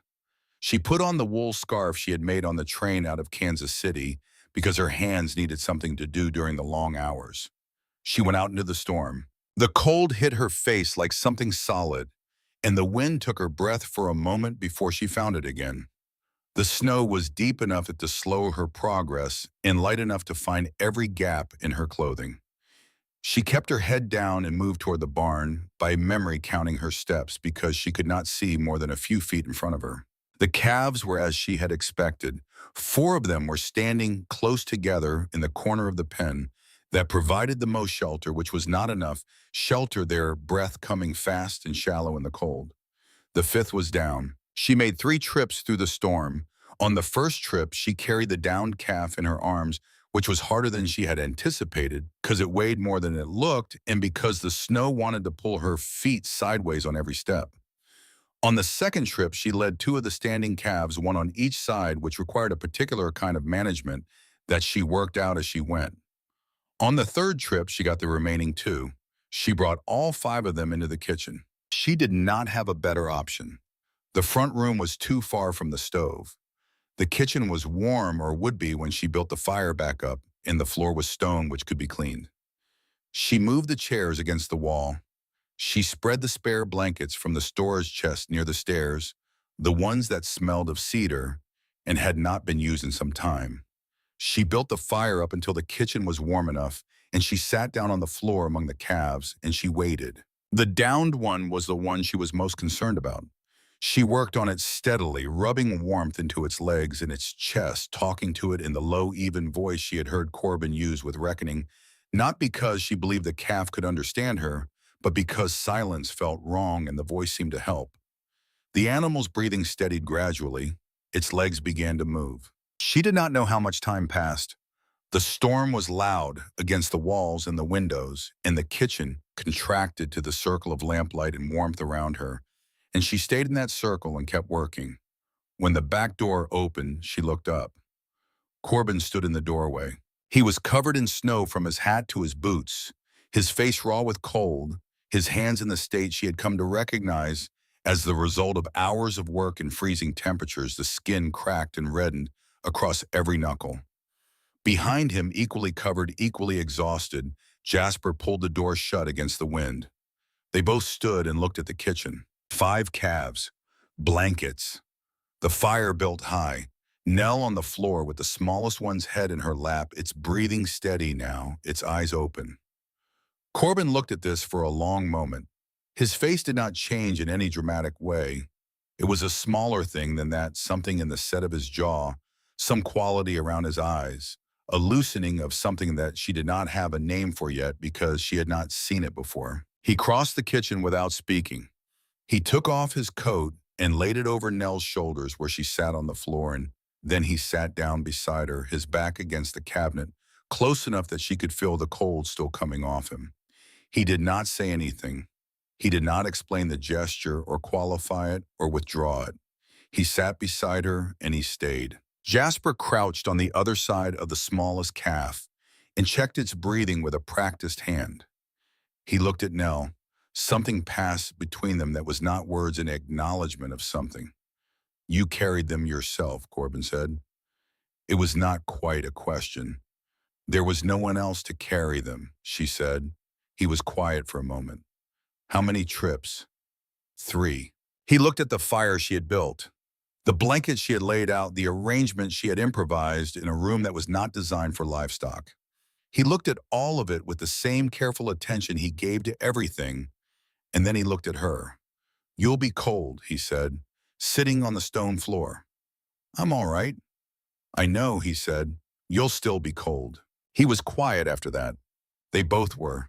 She put on the wool scarf she had made on the train out of Kansas City because her hands needed something to do during the long hours. She went out into the storm. The cold hit her face like something solid, and the wind took her breath for a moment before she found it again. The snow was deep enough to slow her progress and light enough to find every gap in her clothing. She kept her head down and moved toward the barn, by memory counting her steps because she could not see more than a few feet in front of her. The calves were as she had expected. 4 of them were standing close together in the corner of the pen that provided the most shelter, which was not enough shelter, their breath coming fast and shallow in the cold. The 5th was down. She made 3 trips through the storm. On the first trip, she carried the downed calf in her arms, which was harder than she had anticipated because it weighed more than it looked and because the snow wanted to pull her feet sideways on every step. On the second trip, she led 2 of the standing calves, one on each side, which required a particular kind of management that she worked out as she went. On the third trip, she got the remaining 2. She brought all 5 of them into the kitchen. She did not have a better option. The front room was too far from the stove. The kitchen was warm, or would be when she built the fire back up, and the floor was stone, which could be cleaned. She moved the chairs against the wall. She spread the spare blankets from the storage chest near the stairs, the ones that smelled of cedar and had not been used in some time. She built the fire up until the kitchen was warm enough, and she sat down on the floor among the calves, and she waited. The downed one was the one she was most concerned about. She worked on it steadily, rubbing warmth into its legs and its chest, talking to it in the low, even voice she had heard Corbin use with Reckoning, not because she believed the calf could understand her, but because silence felt wrong and the voice seemed to help. The animal's breathing steadied gradually. Its legs began to move. She did not know how much time passed. The storm was loud against the walls and the windows, and the kitchen contracted to the circle of lamplight and warmth around her, and she stayed in that circle and kept working. When the back door opened, she looked up. Corbin stood in the doorway. He was covered in snow from his hat to his boots, his face raw with cold, his hands in the state she had come to recognize as the result of hours of work in freezing temperatures. The skin cracked and reddened across every knuckle. Behind him, equally covered, equally exhausted, Jasper pulled the door shut against the wind. They both stood and looked at the kitchen. 5 calves, blankets. The fire built high. Nell on the floor with the smallest one's head in her lap, its breathing steady now, its eyes open. Corbin looked at this for a long moment. His face did not change in any dramatic way. It was a smaller thing than that, something in the set of his jaw, some quality around his eyes, a loosening of something that she did not have a name for yet because she had not seen it before. He crossed the kitchen without speaking. He took off his coat and laid it over Nell's shoulders where she sat on the floor, and then he sat down beside her, his back against the cabinet, close enough that she could feel the cold still coming off him. He did not say anything. He did not explain the gesture or qualify it or withdraw it. He sat beside her and he stayed. Jasper crouched on the other side of the smallest calf and checked its breathing with a practiced hand. He looked at Nell. Something passed between them that was not words, an acknowledgement of something. "You carried them yourself," Corbin said. It was not quite a question. "There was no one else to carry them," she said. He was quiet for a moment. "How many trips?" 3. He looked at the fire she had built, the blankets she had laid out, the arrangement she had improvised in a room that was not designed for livestock. He looked at all of it with the same careful attention he gave to everything, and then he looked at her. "You'll be cold," he said, "sitting on the stone floor." "I'm all right." "I know," he said. "You'll still be cold." He was quiet after that. They both were.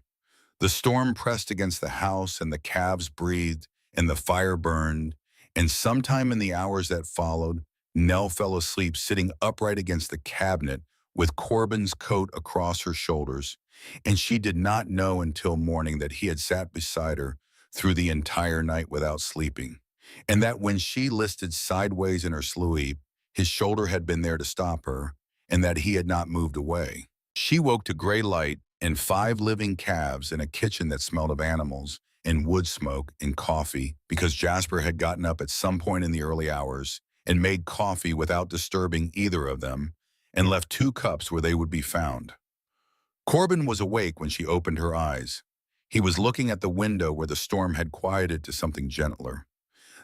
The storm pressed against the house, and the calves breathed, and the fire burned, and sometime in the hours that followed, Nell fell asleep sitting upright against the cabinet with Corbin's coat across her shoulders, and she did not know until morning that he had sat beside her through the entire night without sleeping, and that when she listed sideways in her sleep, his shoulder had been there to stop her, and that he had not moved away. She woke to gray light and 5 living calves in a kitchen that smelled of animals and wood smoke and coffee, because Jasper had gotten up at some point in the early hours and made coffee without disturbing either of them, and left 2 cups where they would be found. Corbin was awake when she opened her eyes. He was looking at the window where the storm had quieted to something gentler.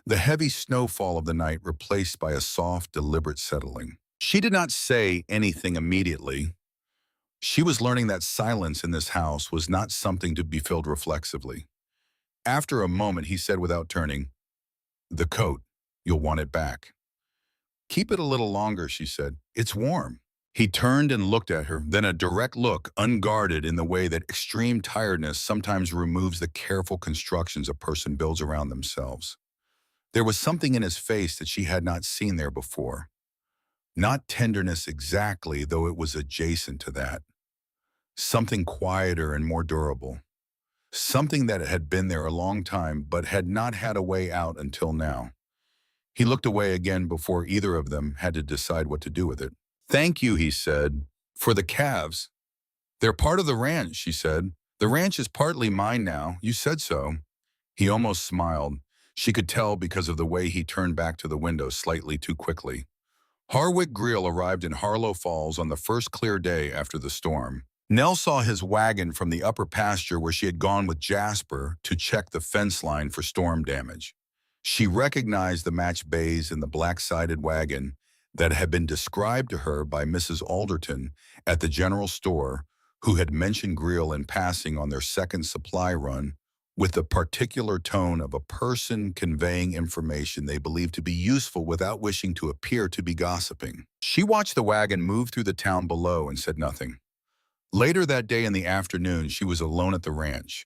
the heavy snowfall of the night replaced by a soft, deliberate settling. She did not say anything immediately. She was learning that silence in this house was not something to be filled reflexively. After a moment, he said without turning, "The coat. You'll want it back." "Keep it a little longer," she said. "It's warm." He turned and looked at her, then a direct look, unguarded in the way that extreme tiredness sometimes removes the careful constructions a person builds around themselves. There was something in his face that she had not seen there before. Not tenderness exactly, though it was adjacent to that. Something quieter and more durable. Something that had been there a long time but had not had a way out until now. He looked away again before either of them had to decide what to do with it. "Thank you," he said, "for the calves." "They're part of the ranch," she said. "The ranch is partly mine now. You said so." He almost smiled. She could tell because of the way he turned back to the window slightly too quickly. Harwick Greele arrived in Harlow Falls on the first clear day after the storm. Nell saw his wagon from the upper pasture where she had gone with Jasper to check the fence line for storm damage. She recognized the matched bays in the black-sided wagon that had been described to her by Mrs. Alderton at the general store, who had mentioned Greele in passing on their second supply run with the particular tone of a person conveying information they believed to be useful without wishing to appear to be gossiping. She watched the wagon move through the town below and said nothing. Later that day in the afternoon, she was alone at the ranch.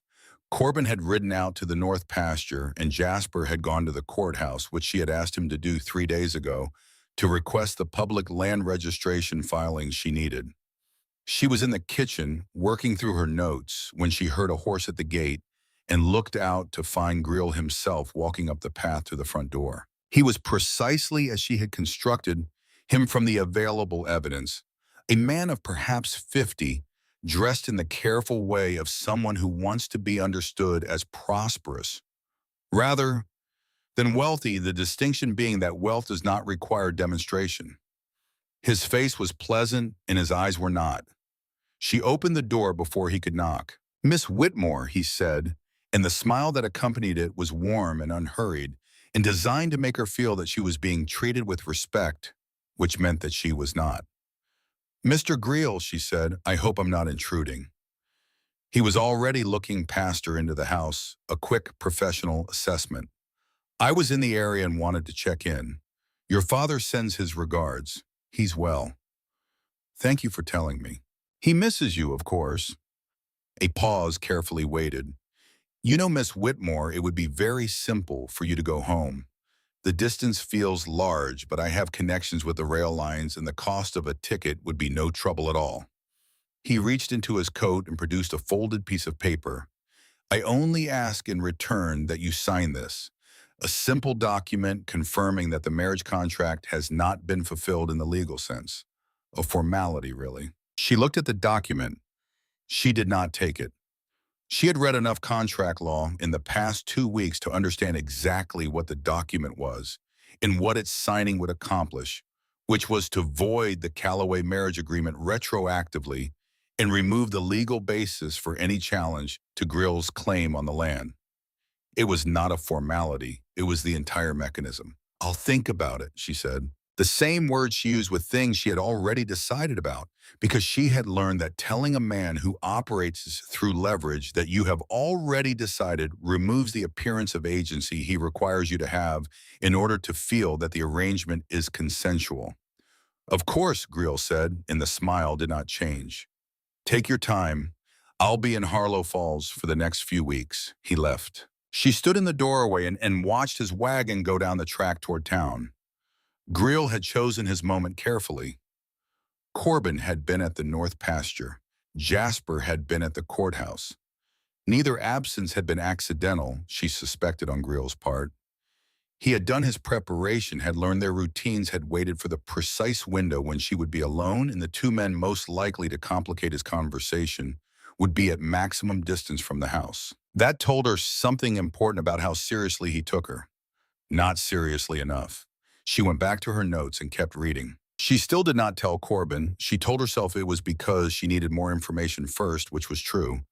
Corbin had ridden out to the north pasture, and Jasper had gone to the courthouse, which she had asked him to do 3 days ago, to request the public land registration filings she needed. She was in the kitchen, working through her notes, when she heard a horse at the gate and looked out to find Greele himself walking up the path to the front door. He was precisely as she had constructed him from the available evidence, a man of perhaps 50, dressed in the careful way of someone who wants to be understood as prosperous, rather than wealthy, the distinction being that wealth does not require demonstration. His face was pleasant and his eyes were not. She opened the door before he could knock. "Miss Whitmore," he said, and the smile that accompanied it was warm and unhurried and designed to make her feel that she was being treated with respect, which meant that she was not. "Mr. Greele," she said, "I hope I'm not intruding." He was already looking past her into the house, a quick professional assessment. "I was in the area and wanted to check in. Your father sends his regards. He's well. Thank you for telling me. He misses you, of course." A pause carefully waited. "You know, Miss Whitmore, it would be very simple for you to go home. The distance feels large, but I have connections with the rail lines and the cost of a ticket would be no trouble at all." He reached into his coat and produced a folded piece of paper. "I only ask in return that you sign this. A simple document confirming that the marriage contract has not been fulfilled in the legal sense. A formality, really." She looked at the document. She did not take it. She had read enough contract law in the past 2 weeks to understand exactly what the document was and what its signing would accomplish, which was to void the Callaway marriage agreement retroactively and remove the legal basis for any challenge to Greele's claim on the land. It was not a formality. It was the entire mechanism. "I'll think about it," she said. The same words she used with things she had already decided about, because she had learned that telling a man who operates through leverage that you have already decided removes the appearance of agency he requires you to have in order to feel that the arrangement is consensual. "Of course," Greele said, and the smile did not change. "Take your time. I'll be in Harlow Falls for the next few weeks." He left. She stood in the doorway and watched his wagon go down the track toward town. Greele had chosen his moment carefully. Corbin had been at the north pasture. Jasper had been at the courthouse. Neither absence had been accidental, she suspected on Greele's part. He had done his preparation, had learned their routines, had waited for the precise window when she would be alone and the two men most likely to complicate his conversation would be at maximum distance from the house. That told her something important about how seriously he took her. Not seriously enough. She went back to her notes and kept reading. She still did not tell Corbin. She told herself it was because she needed more information first, which was true.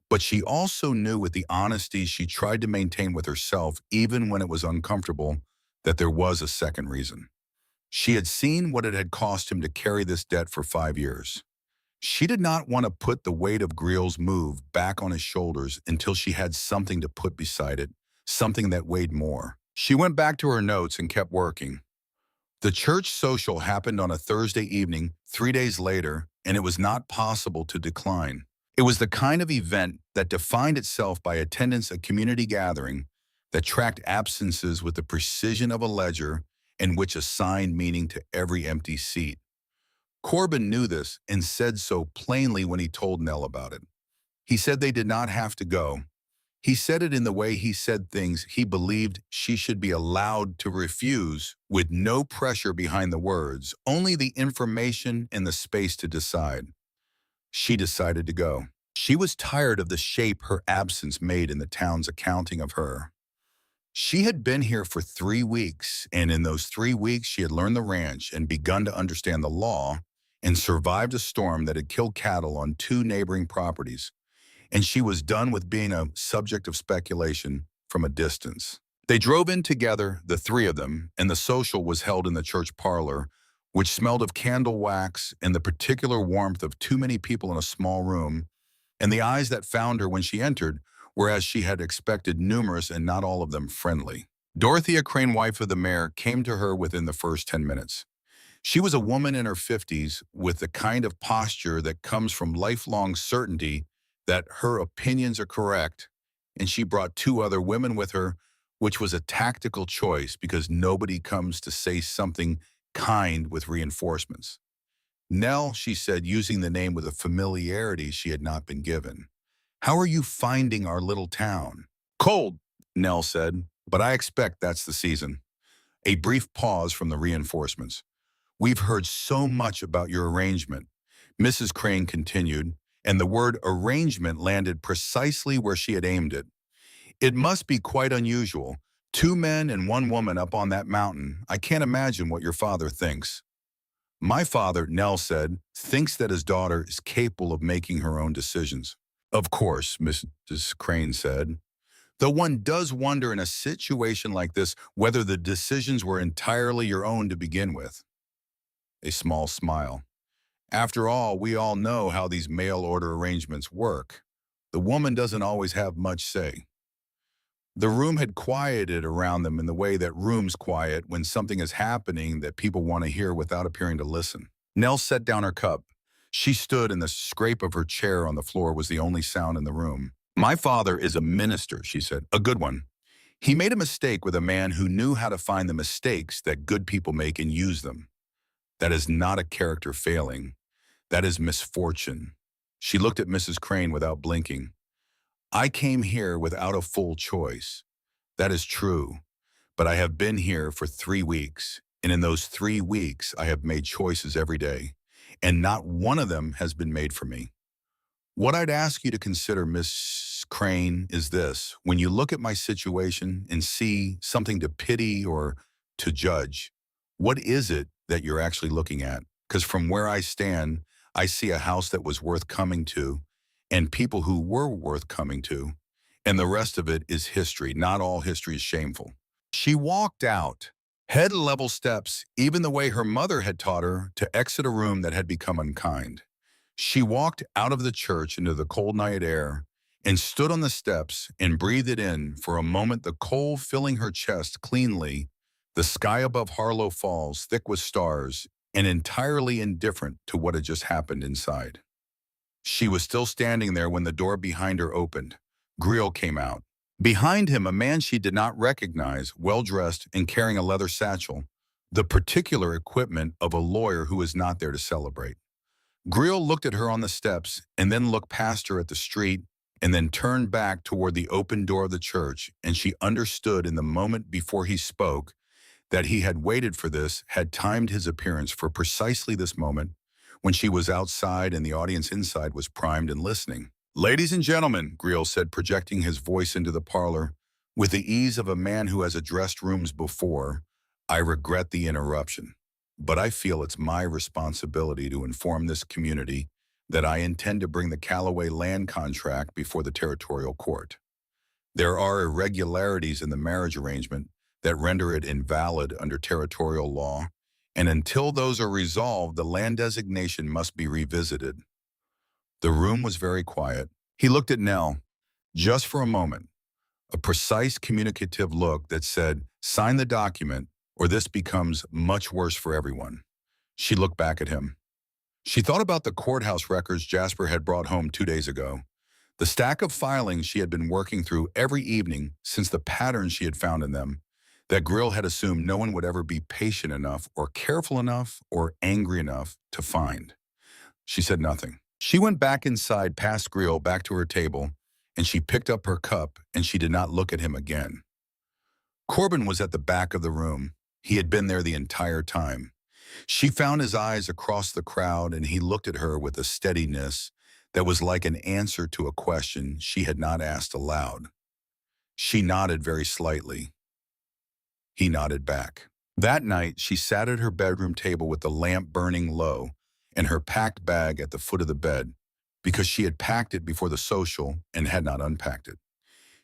But she also knew with the honesty she tried to maintain with herself, even when it was uncomfortable, that there was a second reason. She had seen what it had cost him to carry this debt for 5 years. She did not want to put the weight of Greel's move back on his shoulders until she had something to put beside it, something that weighed more. She went back to her notes and kept working. The church social happened on a Thursday evening, 3 days later, and it was not possible to decline. It was the kind of event that defined itself by attendance at community gathering, that tracked absences with the precision of a ledger and which assigned meaning to every empty seat. Corbin knew this and said so plainly when he told Nell about it. He said they did not have to go. He said it in the way he said things he believed she should be allowed to refuse, with no pressure behind the words, only the information and the space to decide. She decided to go. She was tired of the shape her absence made in the town's accounting of her. She had been here for 3 weeks, and in those 3 weeks she had learned the ranch and begun to understand the law and survived a storm that had killed cattle on 2 neighboring properties, and she was done with being a subject of speculation from a distance. They drove in together, the 3 of them, and the social was held in the church parlor, which smelled of candle wax and the particular warmth of too many people in a small room, and the eyes that found her when she entered, whereas she had expected numerous and not all of them friendly. Dorothea Crane, wife of the mayor, came to her within the first 10 minutes. She was a woman in her 50s with the kind of posture that comes from lifelong certainty that her opinions are correct, and she brought 2 other women with her, which was a tactical choice because nobody comes to say something kind with reinforcements. Nell, she said, using the name with a familiarity she had not been given. How are you finding our little town? Cold, Nell said, but I expect that's the season. A brief pause from the reinforcements. We've heard so much about your arrangement, Mrs. Crane continued, and the word arrangement landed precisely where she had aimed it. It must be quite unusual. 2 men and 1 woman up on that mountain. I can't imagine what your father thinks. My father, Nell said, thinks that his daughter is capable of making her own decisions. Of course, Mrs. Crane said, though one does wonder in a situation like this whether the decisions were entirely your own to begin with. A small smile. After all, we all know how these mail-order arrangements work. The woman doesn't always have much say. The room had quieted around them in the way that rooms quiet when something is happening that people want to hear without appearing to listen. Nell set down her cup. She stood, and the scrape of her chair on the floor was the only sound in the room. My father is a minister, she said, a good one. He made a mistake with a man who knew how to find the mistakes that good people make and use them. That is not a character failing. That is misfortune. She looked at Mrs. Crane without blinking. I came here without a full choice. That is true. But I have been here for 3 weeks, and in those 3 weeks I have made choices every day, and not one of them has been made for me. What I'd ask you to consider, Miss Crane, is this. When you look at my situation and see something to pity or to judge, what is it that you're actually looking at? Because from where I stand, I see a house that was worth coming to and people who were worth coming to, and the rest of it is history. Not all history is shameful. She walked out, head-level steps, even the way her mother had taught her to exit a room that had become unkind. She walked out of the church into the cold night air and stood on the steps and breathed it in for a moment, the cold filling her chest cleanly, the sky above Harlow Falls thick with stars, and entirely indifferent to what had just happened inside. She was still standing there when the door behind her opened. Greel came out. Behind him, a man she did not recognize, well-dressed and carrying a leather satchel, the particular equipment of a lawyer who was not there to celebrate. Greel looked at her on the steps and then looked past her at the street and then turned back toward the open door of the church, and she understood in the moment before he spoke that he had waited for this, had timed his appearance for precisely this moment when she was outside and the audience inside was primed and listening. Ladies and gentlemen, Greel said, projecting his voice into the parlor, with the ease of a man who has addressed rooms before, I regret the interruption, but I feel it's my responsibility to inform this community that I intend to bring the Callaway land contract before the territorial court. There are irregularities in the marriage arrangement that render it invalid under territorial law, and until those are resolved, the land designation must be revisited. The room was very quiet. He looked at Nell, just for a moment, a precise communicative look that said, "Sign the document, or this becomes much worse for everyone." She looked back at him. She thought about the courthouse records Jasper had brought home 2 days ago, the stack of filings she had been working through every evening since the patterns she had found in them, that Grill had assumed no one would ever be patient enough or careful enough or angry enough to find. She said nothing. She went back inside past Grill, back to her table, and she picked up her cup, and she did not look at him again. Corbin was at the back of the room. He had been there the entire time. She found his eyes across the crowd, and he looked at her with a steadiness that was like an answer to a question she had not asked aloud. She nodded very slightly. He nodded back. That night, she sat at her bedroom table with the lamp burning low and her packed bag at the foot of the bed, because she had packed it before the social and had not unpacked it.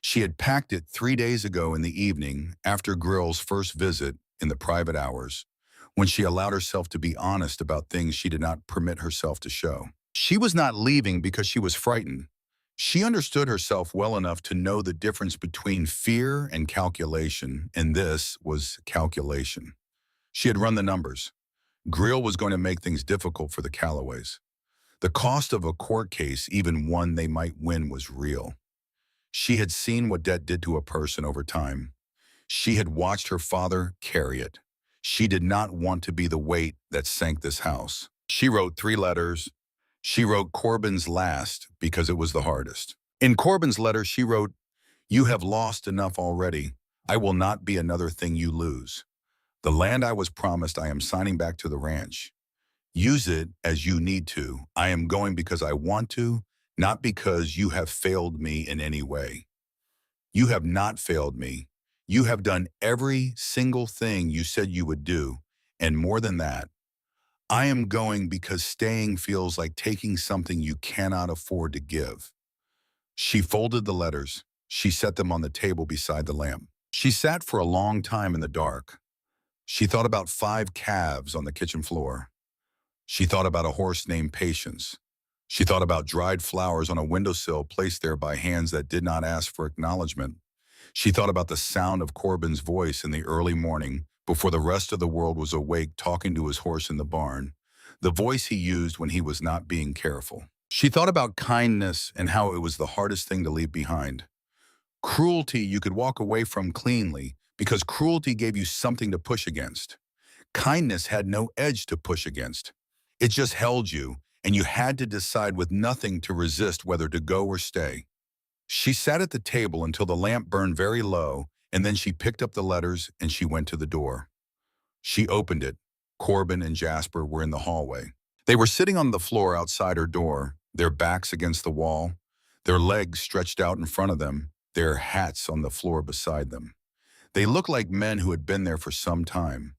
She had packed it 3 days ago in the evening after Grill's first visit in the private hours, when she allowed herself to be honest about things she did not permit herself to show. She was not leaving because she was frightened. She understood herself well enough to know the difference between fear and calculation, and this was calculation. She had run the numbers. Grill was going to make things difficult for the Callaways. The cost of a court case, even one they might win, was real. She had seen what debt did to a person over time. She had watched her father carry it. She did not want to be the weight that sank this house. She wrote 3 letters. She wrote Corbin's last because it was the hardest. In Corbin's letter, she wrote, "You have lost enough already. I will not be another thing you lose. The land I was promised, I am signing back to the ranch. Use it as you need to. I am going because I want to, not because you have failed me in any way. You have not failed me. You have done every single thing you said you would do, and more than that. I am going because staying feels like taking something you cannot afford to give." She folded the letters. She set them on the table beside the lamp. She sat for a long time in the dark. She thought about 5 calves on the kitchen floor. She thought about a horse named Patience. She thought about dried flowers on a windowsill placed there by hands that did not ask for acknowledgement. She thought about the sound of Corbin's voice in the early morning, before the rest of the world was awake, talking to his horse in the barn, the voice he used when he was not being careful. She thought about kindness and how it was the hardest thing to leave behind. Cruelty you could walk away from cleanly, because cruelty gave you something to push against. Kindness had no edge to push against. It just held you, and you had to decide with nothing to resist whether to go or stay. She sat at the table until the lamp burned very low, and then she picked up the letters and she went to the door. She opened it. Corbin and Jasper were in the hallway. They were sitting on the floor outside her door, their backs against the wall, their legs stretched out in front of them, their hats on the floor beside them. They looked like men who had been there for some time.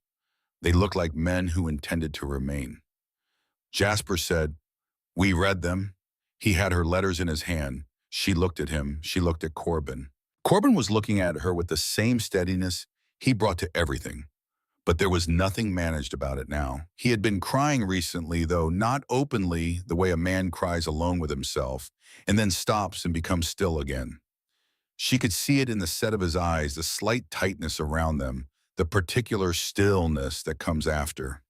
They looked like men who intended to remain. Jasper said, "We read them." He had her letters in his hand. She looked at him. She looked at Corbin. Corbin was looking at her with the same steadiness he brought to everything. But there was nothing managed about it now. He had been crying recently, though not openly the way a man cries alone with himself, and then stops and becomes still again. She could see it in the set of his eyes, the slight tightness around them, the particular stillness that comes after.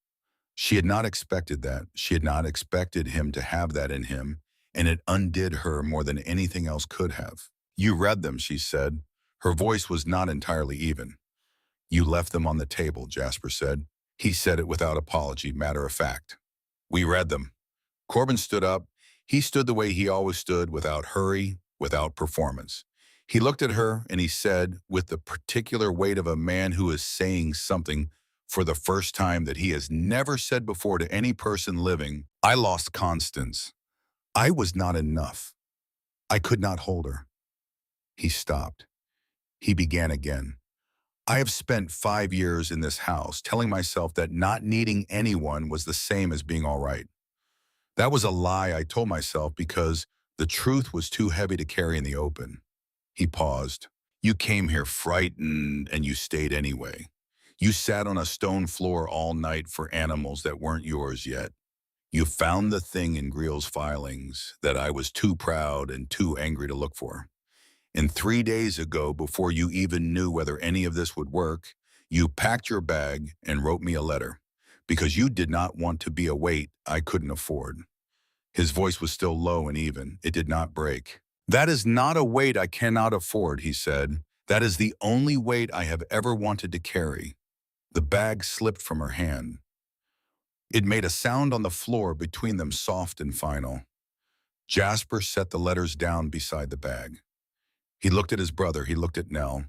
She had not expected that. She had not expected him to have that in him, and it undid her more than anything else could have. "You read them," she said. Her voice was not entirely even. "You left them on the table," Jasper said. He said it without apology, matter of fact. "We read them." Corbin stood up. He stood the way he always stood, without hurry, without performance. He looked at her and he said, with the particular weight of a man who is saying something for the first time that he has never said before to any person living, "I lost Constance. I was not enough. I could not hold her." He stopped. He began again. "I have spent 5 years in this house telling myself that not needing anyone was the same as being all right. That was a lie I told myself because the truth was too heavy to carry in the open. He paused. You came here frightened and you stayed anyway. You sat on a stone floor all night for animals that weren't yours yet. You found the thing in Greel's filings that I was too proud and too angry to look for. And 3 days ago, before you even knew whether any of this would work, you packed your bag and wrote me a letter because you did not want to be a weight I couldn't afford. His voice was still low and even. It did not break. That is not a weight I cannot afford, he said. That is the only weight I have ever wanted to carry. The bag slipped from her hand. It made a sound on the floor between them, soft and final. Jasper set the letters down beside the bag. He looked at his brother, he looked at Nell.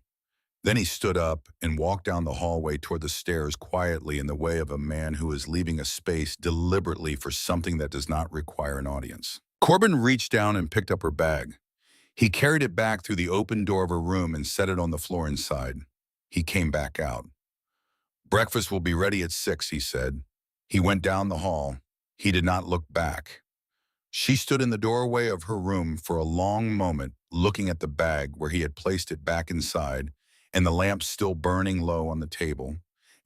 Then he stood up and walked down the hallway toward the stairs quietly in the way of a man who is leaving a space deliberately for something that does not require an audience. Corbin reached down and picked up her bag. He carried it back through the open door of her room and set it on the floor inside. He came back out. Breakfast will be ready at 6, he said. He went down the hall. He did not look back. She stood in the doorway of her room for a long moment, looking at the bag where he had placed it back inside, and the lamp still burning low on the table,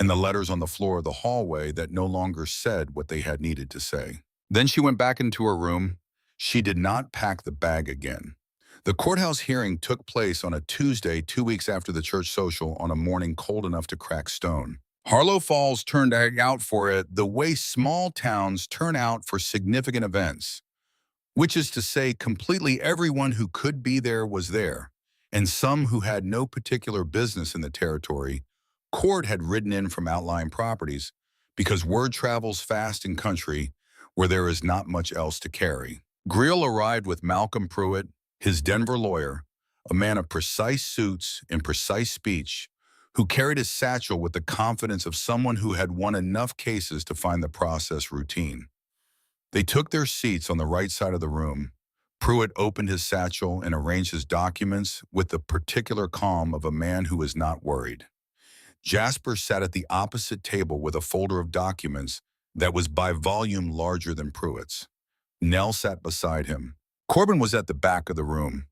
and the letters on the floor of the hallway that no longer said what they had needed to say. Then she went back into her room. She did not pack the bag again. The courthouse hearing took place on a Tuesday, 2 weeks after the church social, on a morning cold enough to crack stone. Harlow Falls turned out for it the way small towns turn out for significant events, which is to say completely everyone who could be there was there, and some who had no particular business in the territory. Court had ridden in from outlying properties because word travels fast in country where there is not much else to carry. Greel arrived with Malcolm Pruitt, his Denver lawyer, a man of precise suits and precise speech, who carried his satchel with the confidence of someone who had won enough cases to find the process routine. They took their seats on the right side of the room. Pruitt opened his satchel and arranged his documents with the particular calm of a man who is not worried. Jasper sat at the opposite table with a folder of documents that was by volume larger than Pruitt's. Nell sat beside him. Corbin was at the back of the room.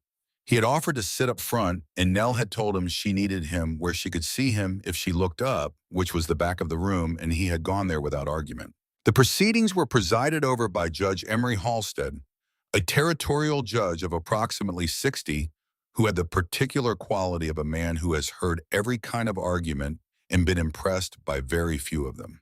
He had offered to sit up front, and Nell had told him she needed him where she could see him if she looked up, which was the back of the room, and he had gone there without argument. The proceedings were presided over by Judge Emery Halstead, a territorial judge of approximately 60 who had the particular quality of a man who has heard every kind of argument and been impressed by very few of them.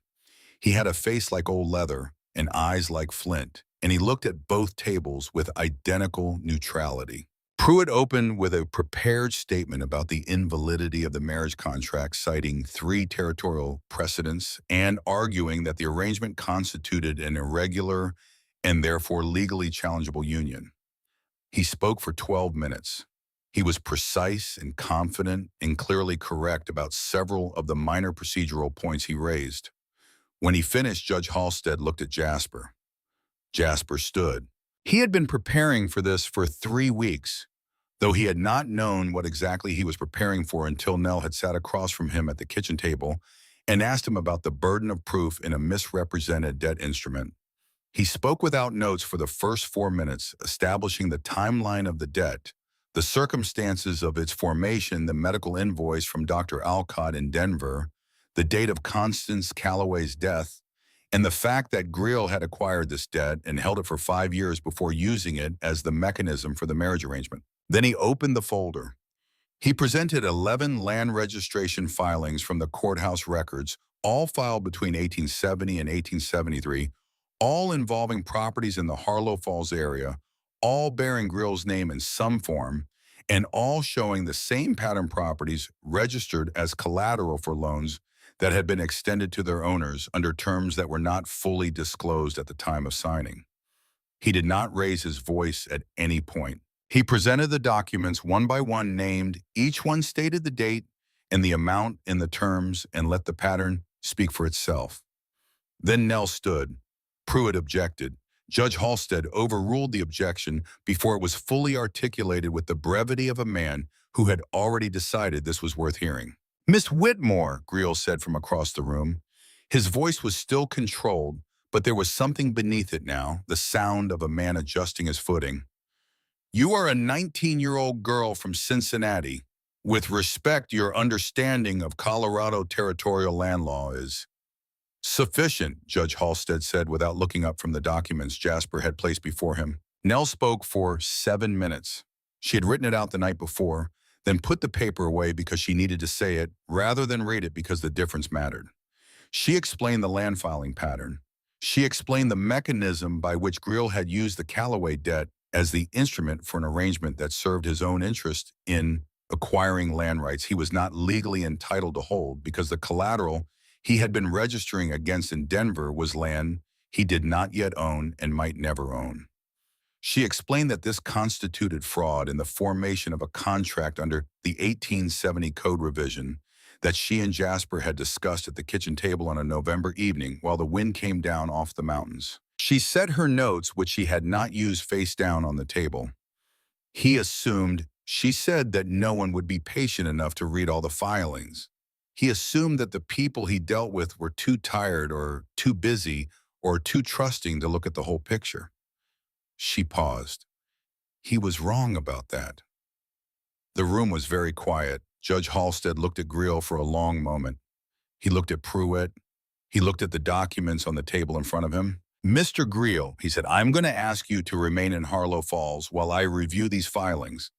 He had a face like old leather and eyes like flint, and he looked at both tables with identical neutrality. Pruitt opened with a prepared statement about the invalidity of the marriage contract, citing 3 territorial precedents and arguing that the arrangement constituted an irregular and therefore legally challengeable union. He spoke for 12 minutes. He was precise and confident and clearly correct about several of the minor procedural points he raised. When he finished, Judge Halstead looked at Jasper. Jasper stood. He had been preparing for this for 3 weeks, though he had not known what exactly he was preparing for until Nell had sat across from him at the kitchen table and asked him about the burden of proof in a misrepresented debt instrument. He spoke without notes for the first 4 minutes, establishing the timeline of the debt, the circumstances of its formation, the medical invoice from Dr. Alcott in Denver, the date of Constance Calloway's death, and the fact that Greel had acquired this debt and held it for 5 years before using it as the mechanism for the marriage arrangement. Then he opened the folder. He presented 11 land registration filings from the courthouse records, all filed between 1870 and 1873, all involving properties in the Harlow Falls area, all bearing Greel's name in some form, and all showing the same pattern properties registered as collateral for loans that had been extended to their owners under terms that were not fully disclosed at the time of signing. He did not raise his voice at any point. He presented the documents one by one, named, each one stated the date and the amount in the terms, and let the pattern speak for itself. Then Nell stood. Pruitt objected. Judge Halstead overruled the objection before it was fully articulated with the brevity of a man who had already decided this was worth hearing. "Miss Whitmore," Greel said from across the room. His voice was still controlled, but there was something beneath it now, the sound of a man adjusting his footing. You are a 19-year-old girl from Cincinnati. With respect, your understanding of Colorado territorial land law is sufficient, Judge Halstead said without looking up from the documents Jasper had placed before him. Nell spoke for 7 minutes. She had written it out the night before, then put the paper away because she needed to say it rather than read it because the difference mattered. She explained the land filing pattern. She explained the mechanism by which Greil had used the Callaway debt as the instrument for an arrangement that served his own interest in acquiring land rights he was not legally entitled to hold because the collateral he had been registering against in Denver was land he did not yet own and might never own. She explained that this constituted fraud in the formation of a contract under the 1870 code revision that she and Jasper had discussed at the kitchen table on a November evening while the wind came down off the mountains. She set her notes, which she had not used, face down on the table. He assumed, she said, that no one would be patient enough to read all the filings. He assumed that the people he dealt with were too tired or too busy or too trusting to look at the whole picture. She paused. He was wrong about that. The room was very quiet. Judge Halstead looked at Greil for a long moment. He looked at Pruitt. He looked at the documents on the table in front of him. Mr. Greil, he said, I'm going to ask you to remain in Harlow Falls while I review these filings.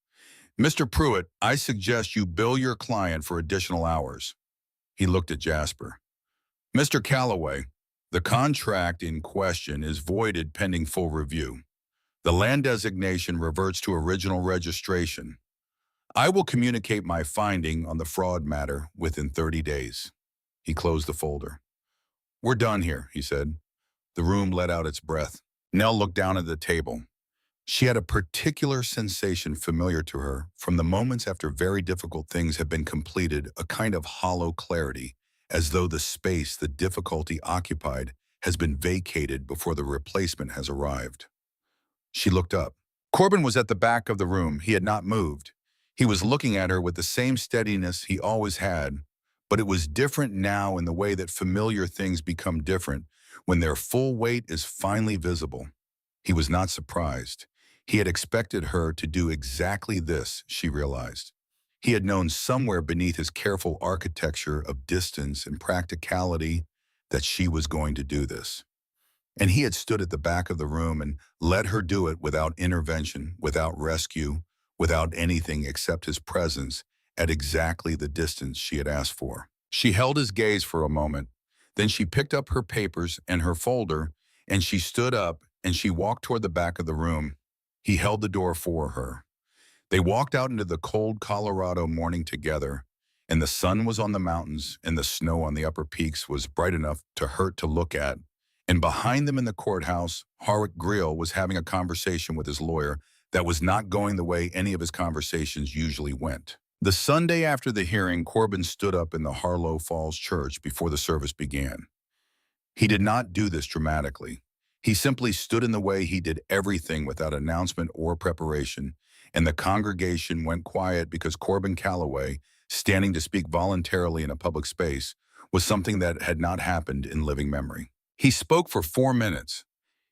Mr. Pruitt, I suggest you bill your client for additional hours. He looked at Jasper. Mr. Callaway, the contract in question is voided pending full review. The land designation reverts to original registration. I will communicate my finding on the fraud matter within 30 days. He closed the folder. We're done here, he said. The room let out its breath. Nell looked down at the table. She had a particular sensation familiar to her from the moments after very difficult things have been completed, a kind of hollow clarity, as though the space the difficulty occupied has been vacated before the replacement has arrived. She looked up. Corbin was at the back of the room. He had not moved. He was looking at her with the same steadiness he always had, but it was different now in the way that familiar things become different when their full weight is finally visible. He was not surprised. He had expected her to do exactly this, she realized. He had known somewhere beneath his careful architecture of distance and practicality that she was going to do this. And he had stood at the back of the room and let her do it without intervention, without rescue, without anything except his presence at exactly the distance she had asked for. She held his gaze for a moment. Then she picked up her papers and her folder, and she stood up and she walked toward the back of the room. He held the door for her. They walked out into the cold Colorado morning together, and the sun was on the mountains and the snow on the upper peaks was bright enough to hurt to look at. And behind them in the courthouse, Harwick Greil was having a conversation with his lawyer that was not going the way any of his conversations usually went. The Sunday after the hearing, Corbin stood up in the Harlow Falls Church before the service began. He did not do this dramatically. He simply stood in the way he did everything without announcement or preparation, and the congregation went quiet because Corbin Callaway, standing to speak voluntarily in a public space, was something that had not happened in living memory. He spoke for 4 minutes.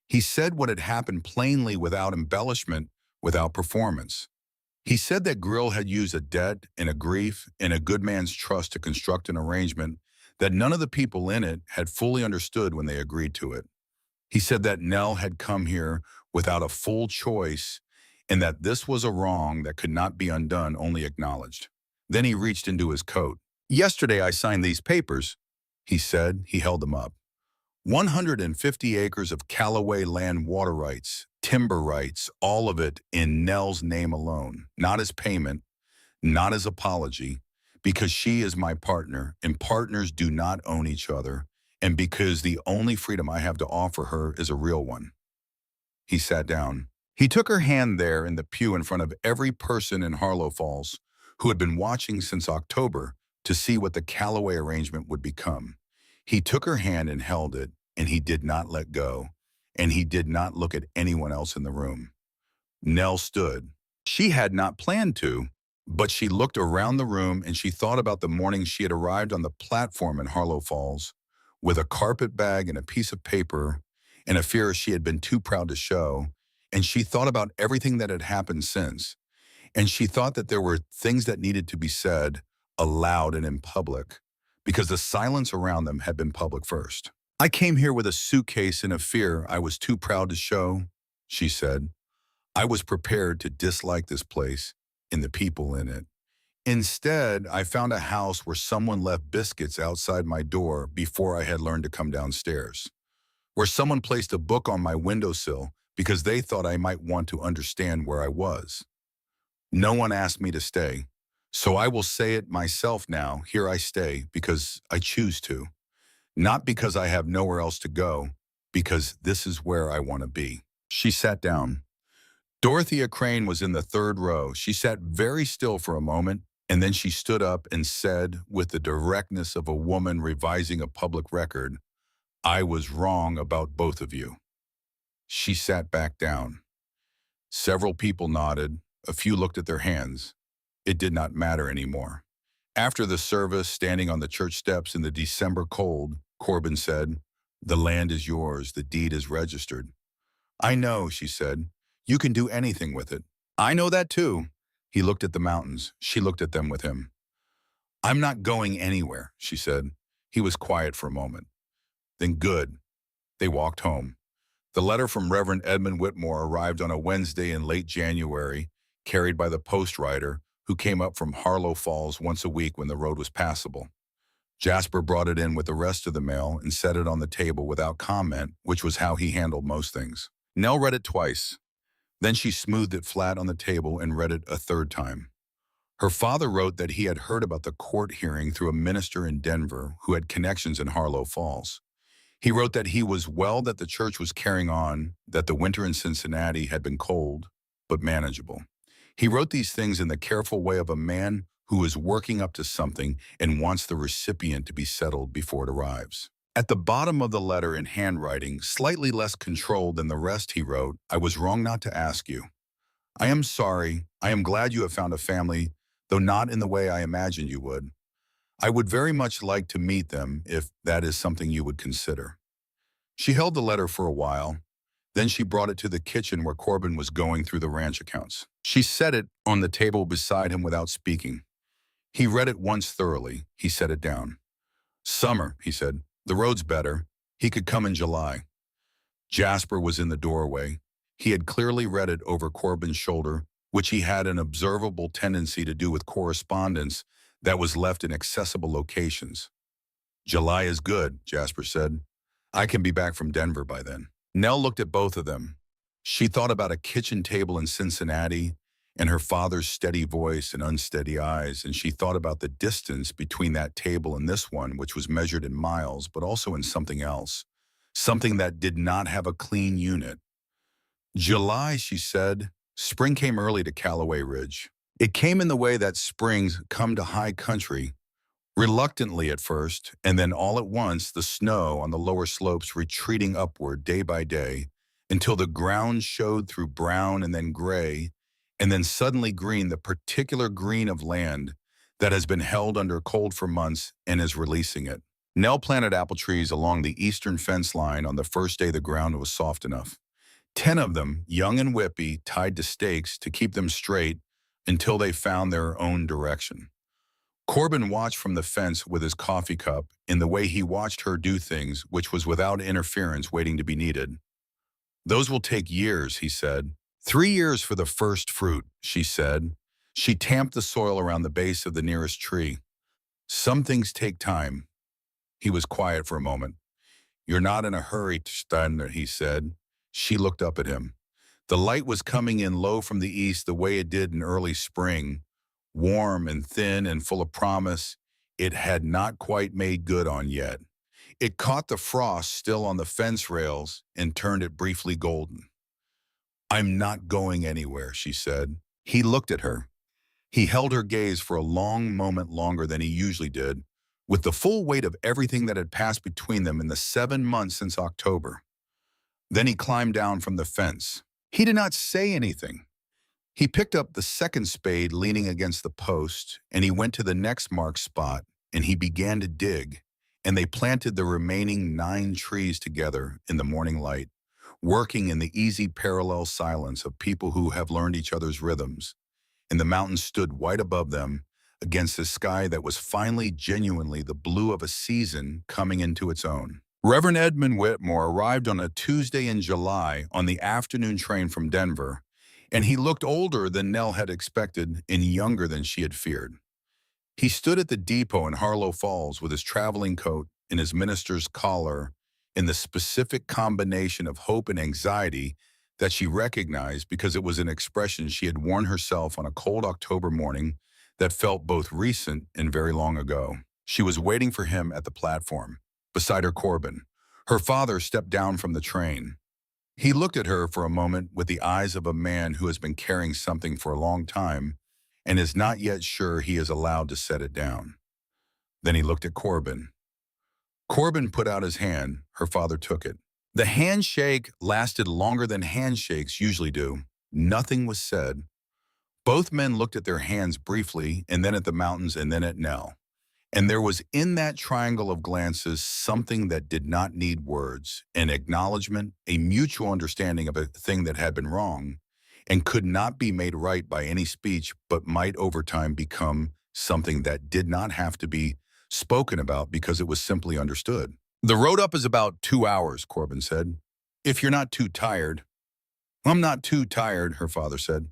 He said what had happened plainly without embellishment, without performance. He said that Greil had used a debt and a grief and a good man's trust to construct an arrangement that none of the people in it had fully understood when they agreed to it. He said that Nell had come here without a full choice and that this was a wrong that could not be undone, only acknowledged. Then he reached into his coat. Yesterday I signed these papers, he said. He held them up. 150 acres of Callaway land water rights, timber rights, all of it in Nell's name alone, not as payment, not as apology, because she is my partner and partners do not own each other, and because the only freedom I have to offer her is a real one. He sat down. He took her hand there in the pew in front of every person in Harlow Falls who had been watching since October to see what the Callaway arrangement would become. He took her hand and held it, and he did not let go, and he did not look at anyone else in the room. Nell stood. She had not planned to, but she looked around the room and she thought about the morning she had arrived on the platform in Harlow Falls with a carpet bag and a piece of paper an affair she had been too proud to show, and she thought about everything that had happened since, and she thought that there were things that needed to be said aloud and in public, because the silence around them had been public first. I came here with a suitcase and a fear I was too proud to show, she said. I was prepared to dislike this place and the people in it. Instead, I found a house where someone left biscuits outside my door before I had learned to come downstairs, where someone placed a book on my windowsill because they thought I might want to understand where I was. No one asked me to stay, so I will say it myself now. Here I stay because I choose to, not because I have nowhere else to go, because this is where I want to be. She sat down. Dorothea Crane was in the third row. She sat very still for a moment, and then she stood up and said, with the directness of a woman revising a public record, I was wrong about both of you. She sat back down. Several people nodded. A few looked at their hands. It did not matter anymore. After the service, standing on the church steps in the December cold, Corbin said, the land is yours. The deed is registered. I know, she said. You can do anything with it. I know that too. He looked at the mountains. She looked at them with him. I'm not going anywhere, she said. He was quiet for a moment. Then good. They walked home. The letter from Reverend Edmund Whitmore arrived on a Wednesday in late January, carried by the post rider, who came up from Harlow Falls once a week when the road was passable. Jasper brought it in with the rest of the mail and set it on the table without comment, which was how he handled most things. Nell read it twice. Then she smoothed it flat on the table and read it a third time. Her father wrote that he had heard about the court hearing through a minister in Denver who had connections in Harlow Falls. He wrote that he was well, that the church was carrying on, that the winter in Cincinnati had been cold, but manageable. He wrote these things in the careful way of a man who is working up to something and wants the recipient to be settled before it arrives. At the bottom of the letter in handwriting, slightly less controlled than the rest, he wrote, I was wrong not to ask you. I am sorry. I am glad you have found a family, though not in the way I imagined you would. I would very much like to meet them if that is something you would consider. She held the letter for a while. Then she brought it to the kitchen where Corbin was going through the ranch accounts. She set it on the table beside him without speaking. He read it once thoroughly. He set it down. Summer, he said. The road's better. He could come in July. Jasper was in the doorway. He had clearly read it over Corbin's shoulder, which he had an observable tendency to do with correspondence that was left in accessible locations. July is good, Jasper said. I can be back from Denver by then. Nell looked at both of them. She thought about a kitchen table in Cincinnati and her father's steady voice and unsteady eyes, and she thought about the distance between that table and this one, which was measured in miles, but also in something else, something that did not have a clean unit. July, she said. Spring came early to Callaway Ridge. It came in the way that springs come to high country, reluctantly at first, and then all at once the snow on the lower slopes retreating upward day by day until the ground showed through brown and then gray, and then suddenly green, the particular green of land that has been held under cold for months and is releasing it. Nell planted apple trees along the eastern fence line on the first day the ground was soft enough. 10 of them, young and whippy, tied to stakes to keep them straight until they found their own direction. Corbin watched from the fence with his coffee cup in the way he watched her do things, which was without interference waiting to be needed. Those will take years, he said. 3 years for the first fruit, she said. She tamped the soil around the base of the nearest tree. Some things take time. He was quiet for a moment. You're not in a hurry, Steiner, he said. She looked up at him. The light was coming in low from the east the way it did in early spring, warm and thin and full of promise it had not quite made good on yet. It caught the frost still on the fence rails and turned it briefly golden. I'm not going anywhere, she said. He looked at her. He held her gaze for a long moment, longer than he usually did, with the full weight of everything that had passed between them in the 7 months since October. Then he climbed down from the fence. He did not say anything. He picked up the second spade leaning against the post, and he went to the next marked spot, and he began to dig, and they planted the remaining 9 trees together in the morning light, working in the easy parallel silence of people who have learned each other's rhythms. And the mountains stood white above them against a sky that was finally genuinely the blue of a season coming into its own. Reverend Edmund Whitmore arrived on a Tuesday in July on the afternoon train from Denver, and he looked older than Nell had expected and younger than she had feared. He stood at the depot in Harlow Falls with his traveling coat and his minister's collar in the specific combination of hope and anxiety that she recognized because it was an expression she had worn herself on a cold October morning that felt both recent and very long ago. She was waiting for him at the platform. Beside her, Corbin. Her father stepped down from the train. He looked at her for a moment with the eyes of a man who has been carrying something for a long time and is not yet sure he is allowed to set it down. Then he looked at Corbin. Corbin put out his hand. Her father took it. The handshake lasted longer than handshakes usually do. Nothing was said. Both men looked at their hands briefly, and then at the mountains, and then at Nell. And there was in that triangle of glances something that did not need words, an acknowledgement, a mutual understanding of a thing that had been wrong and could not be made right by any speech, but might over time become something that did not have to be spoken about because it was simply understood. The road up is about 2 hours, Corbin said. If you're not too tired. I'm not too tired, her father said.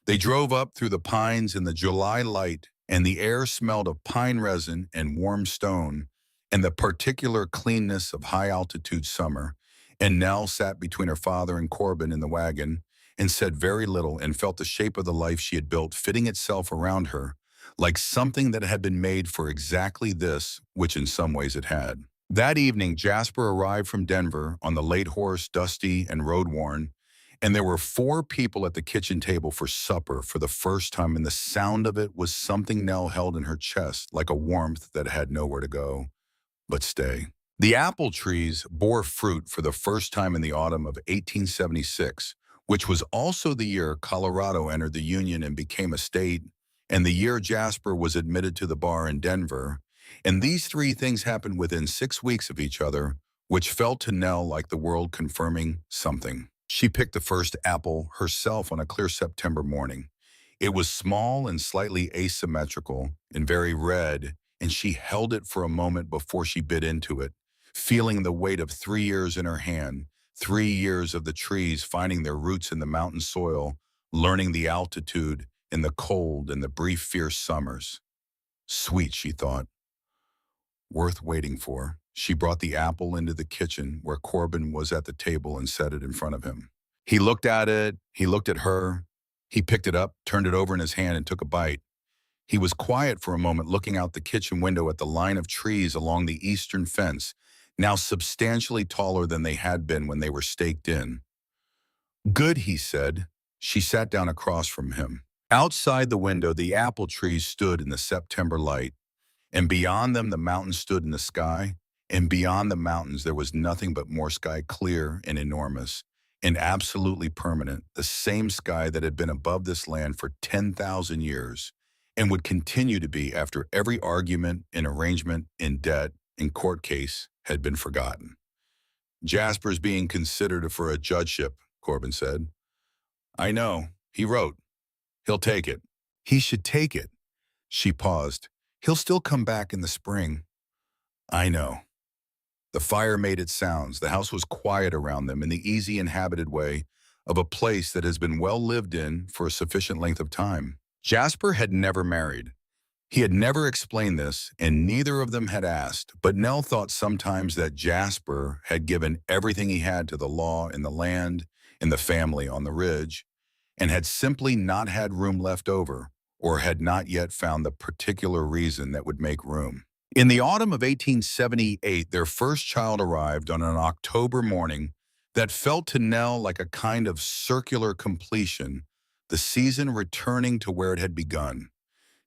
They drove up through the pines in the July light, and the air smelled of pine resin and warm stone and the particular cleanness of high-altitude summer, and Nell sat between her father and Corbin in the wagon and said very little and felt the shape of the life she had built fitting itself around her, like something that had been made for exactly this, which in some ways it had. That evening, Jasper arrived from Denver on the late horse, dusty and road-worn, and there were 4 people at the kitchen table for supper for the first time, and the sound of it was something Nell held in her chest, like a warmth that had nowhere to go but stay. The apple trees bore fruit for the first time in the autumn of 1876, which was also the year Colorado entered the Union and became a state, and the year Jasper was admitted to the bar in Denver. And these 3 things happened within 6 weeks of each other, which felt to Nell like the world confirming something. She picked the first apple herself on a clear September morning. It was small and slightly asymmetrical and very red, and she held it for a moment before she bit into it, feeling the weight of 3 years in her hand, 3 years of the trees finding their roots in the mountain soil, learning the altitude and the cold and the brief fierce summers. Sweet, she thought. Worth waiting for. She brought the apple into the kitchen where Corbin was at the table and set it in front of him. He looked at it, he looked at her. He picked it up, turned it over in his hand and took a bite. He was quiet for a moment, looking out the kitchen window at the line of trees along the eastern fence, now substantially taller than they had been when they were staked in. Good, he said. She sat down across from him. Outside the window, the apple trees stood in the September light, and beyond them the mountains stood in the sky, and beyond the mountains there was nothing but more sky, clear and enormous, and absolutely permanent, the same sky that had been above this land for 10,000 years, and would continue to be after every argument and arrangement and debt and court case had been forgotten. Jasper's being considered for a judgeship, Corbin said. I know, he wrote. He'll take it. He should take it. She paused. He'll still come back in the spring. I know. The fire made its sounds. The house was quiet around them in the easy inhabited way of a place that has been well lived in for a sufficient length of time. Jasper had never married. He had never explained this, and neither of them had asked, but Nell thought sometimes that Jasper had given everything he had to the law and the land and the family on the ridge, and had simply not had room left over, or had not yet found the particular reason that would make room. In the autumn of 1878, their first child arrived on an October morning that felt to Nell like a kind of circular completion, the season returning to where it had begun.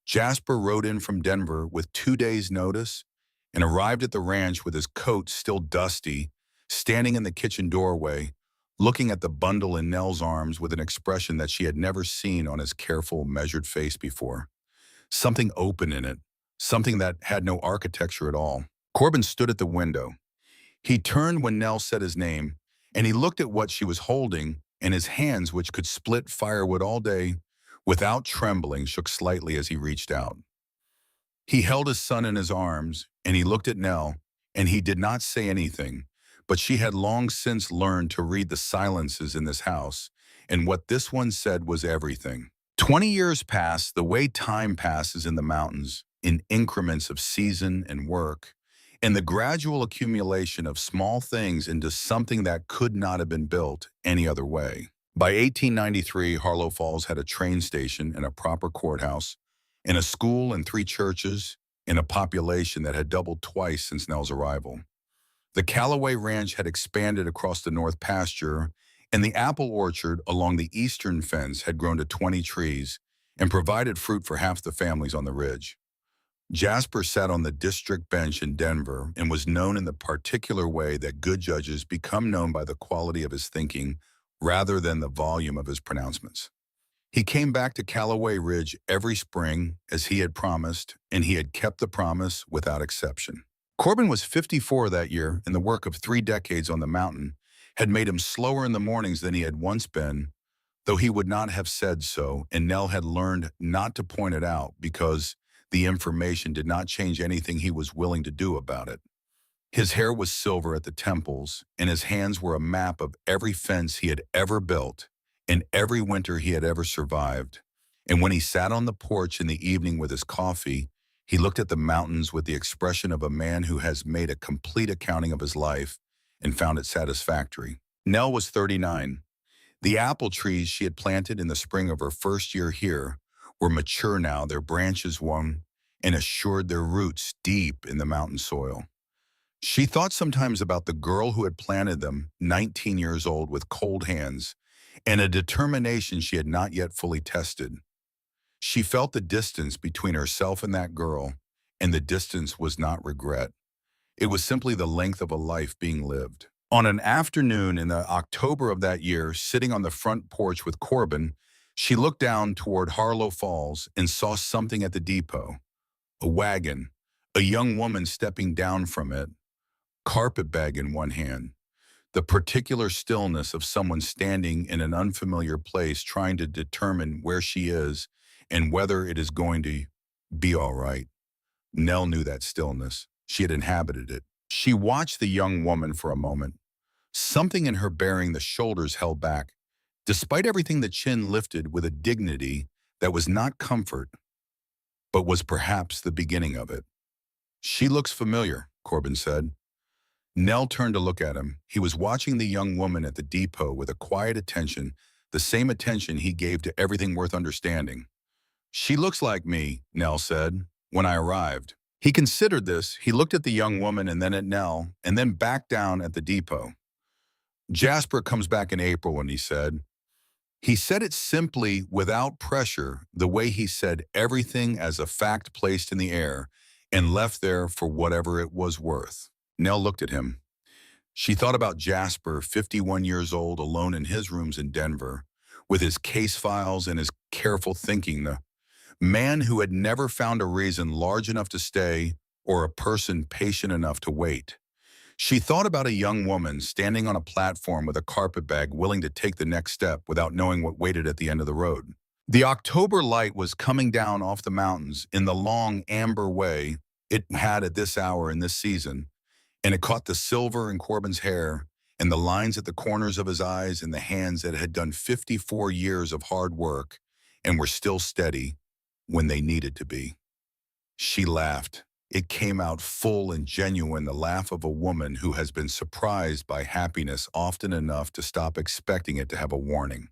Jasper rode in from Denver with 2 days' notice and arrived at the ranch with his coat still dusty, standing in the kitchen doorway, looking at the bundle in Nell's arms with an expression that she had never seen on his careful, measured face before. Something open in it, something that had no architecture at all. Corbin stood at the window. He turned when Nell said his name, and he looked at what she was holding, and his hands, which could split firewood all day, without trembling, shook slightly as he reached out. He held his son in his arms, and he looked at Nell, and he did not say anything, but she had long since learned to read the silences in this house, and what this one said was everything. 20 years passed the way time passes in the mountains, in increments of season and work, and the gradual accumulation of small things into something that could not have been built any other way. By 1893, Harlow Falls had a train station and a proper courthouse, and a school and 3 churches, and a population that had doubled twice since Nell's arrival. The Callaway Ranch had expanded across the north pasture, and the apple orchard along the eastern fence had grown to 20 trees and provided fruit for half the families on the ridge. Jasper sat on the district bench in Denver and was known in the particular way that good judges become known by the quality of his thinking rather than the volume of his pronouncements. He came back to Callaway Ridge every spring as he had promised, and he had kept the promise without exception. Corbin was 54 that year, and the work of 3 decades on the mountain had made him slower in the mornings than he had once been, though he would not have said so, and Nell had learned not to point it out because the information did not change anything he was willing to do about it. His hair was silver at the temples, and his hands were a map of every fence he had ever built and every winter he had ever survived. And when he sat on the porch in the evening with his coffee, he looked at the mountains with the expression of a man who has made a complete accounting of his life and found it satisfactory. Nell was 39. The apple trees she had planted in the spring of her first year here were mature now, their branches won and assured their roots deep in the mountain soil. She thought sometimes about the girl who had planted them, 19 years old, with cold hands and a determination she had not yet fully tested. She felt the distance between herself and that girl, and the distance was not regret. It was simply the length of a life being lived. On an afternoon in the October of that year, sitting on the front porch with Corbin, she looked down toward Harlow Falls and saw something at the depot. A wagon, a young woman stepping down from it, carpet bag in one hand. The particular stillness of someone standing in an unfamiliar place trying to determine where she is and whether it is going to be all right. Nell knew that stillness. She had inhabited it. She watched the young woman for a moment. Something in her bearing, the shoulders held back, despite everything the chin lifted with a dignity that was not comfort, but was perhaps the beginning of it. "She looks familiar," Corbin said. Nell turned to look at him. He was watching the young woman at the depot with a quiet attention, the same attention he gave to everything worth understanding. "She looks like me," Nell said, "when I arrived." He considered this. He looked at the young woman and then at Nell, and then back down at the depot. "Jasper comes back in April," and he said. He said it simply, without pressure, the way he said everything as a fact placed in the air and left there for whatever it was worth. Nell looked at him. She thought about Jasper, 51 years old, alone in his rooms in Denver, with his case files and his careful thinking, the man who had never found a reason large enough to stay or a person patient enough to wait. She thought about a young woman standing on a platform with a carpetbag willing to take the next step without knowing what waited at the end of the road. The October light was coming down off the mountains in the long amber way it had at this hour in this season, and it caught the silver in Corbin's hair and the lines at the corners of his eyes and the hands that had done 54 years of hard work and were still steady when they needed to be. She laughed. It came out full and genuine, the laugh of a woman who has been surprised by happiness often enough to stop expecting it to have a warning.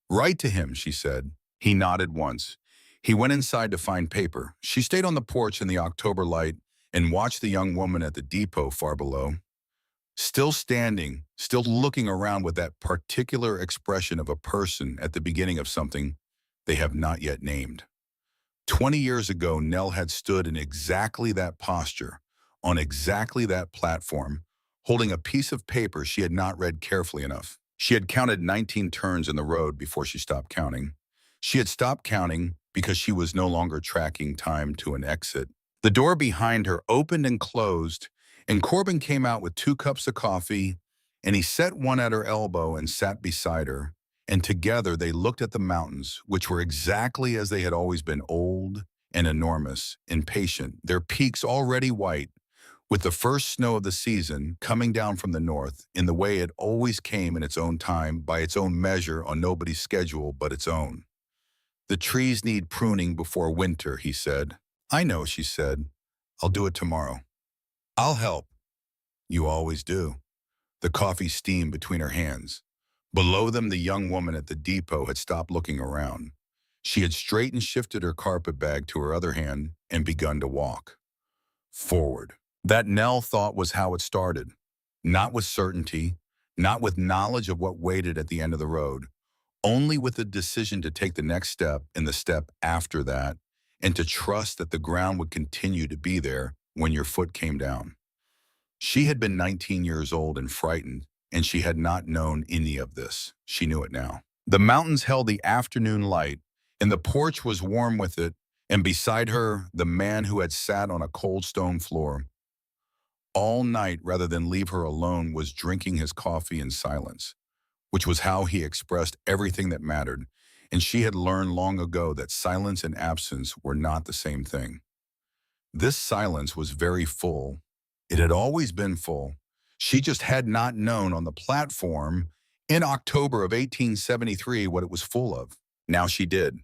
"Write to him," she said. He nodded once. He went inside to find paper. She stayed on the porch in the October light and watched the young woman at the depot far below. Still standing, still looking around with that particular expression of a person at the beginning of something they have not yet named. 20 years ago, Nell had stood in exactly that posture, on exactly that platform, holding a piece of paper she had not read carefully enough. She had counted 19 turns in the road before she stopped counting. She had stopped counting because she was no longer tracking time to an exit, The door behind her opened and closed, and Corbin came out with 2 cups of coffee, and he set one at her elbow and sat beside her. And together they looked at the mountains, which were exactly as they had always been, old and enormous and patient, their peaks already white, with the first snow of the season coming down from the north in the way it always came in its own time, by its own measure, on nobody's schedule but its own. The trees need pruning before winter, he said. I know, she said. I'll do it tomorrow. I'll help. You always do. The coffee steamed between her hands. Below them, the young woman at the depot had stopped looking around. She had straightened and shifted her carpet bag to her other hand and begun to walk forward. That, Nell thought, was how it started. Not with certainty, not with knowledge of what waited at the end of the road, only with the decision to take the next step and the step after that, and to trust that the ground would continue to be there when your foot came down. She had been 19 years old and frightened, and she had not known any of this. She knew it now. The mountains held the afternoon light, and the porch was warm with it, and beside her, the man who had sat on a cold stone floor all night rather than leave her alone was drinking his coffee in silence, which was how he expressed everything that mattered, and she had learned long ago that silence and absence were not the same thing. This silence was very full. It had always been full. She just had not known on the platform in October of 1873 what it was full of. Now she did.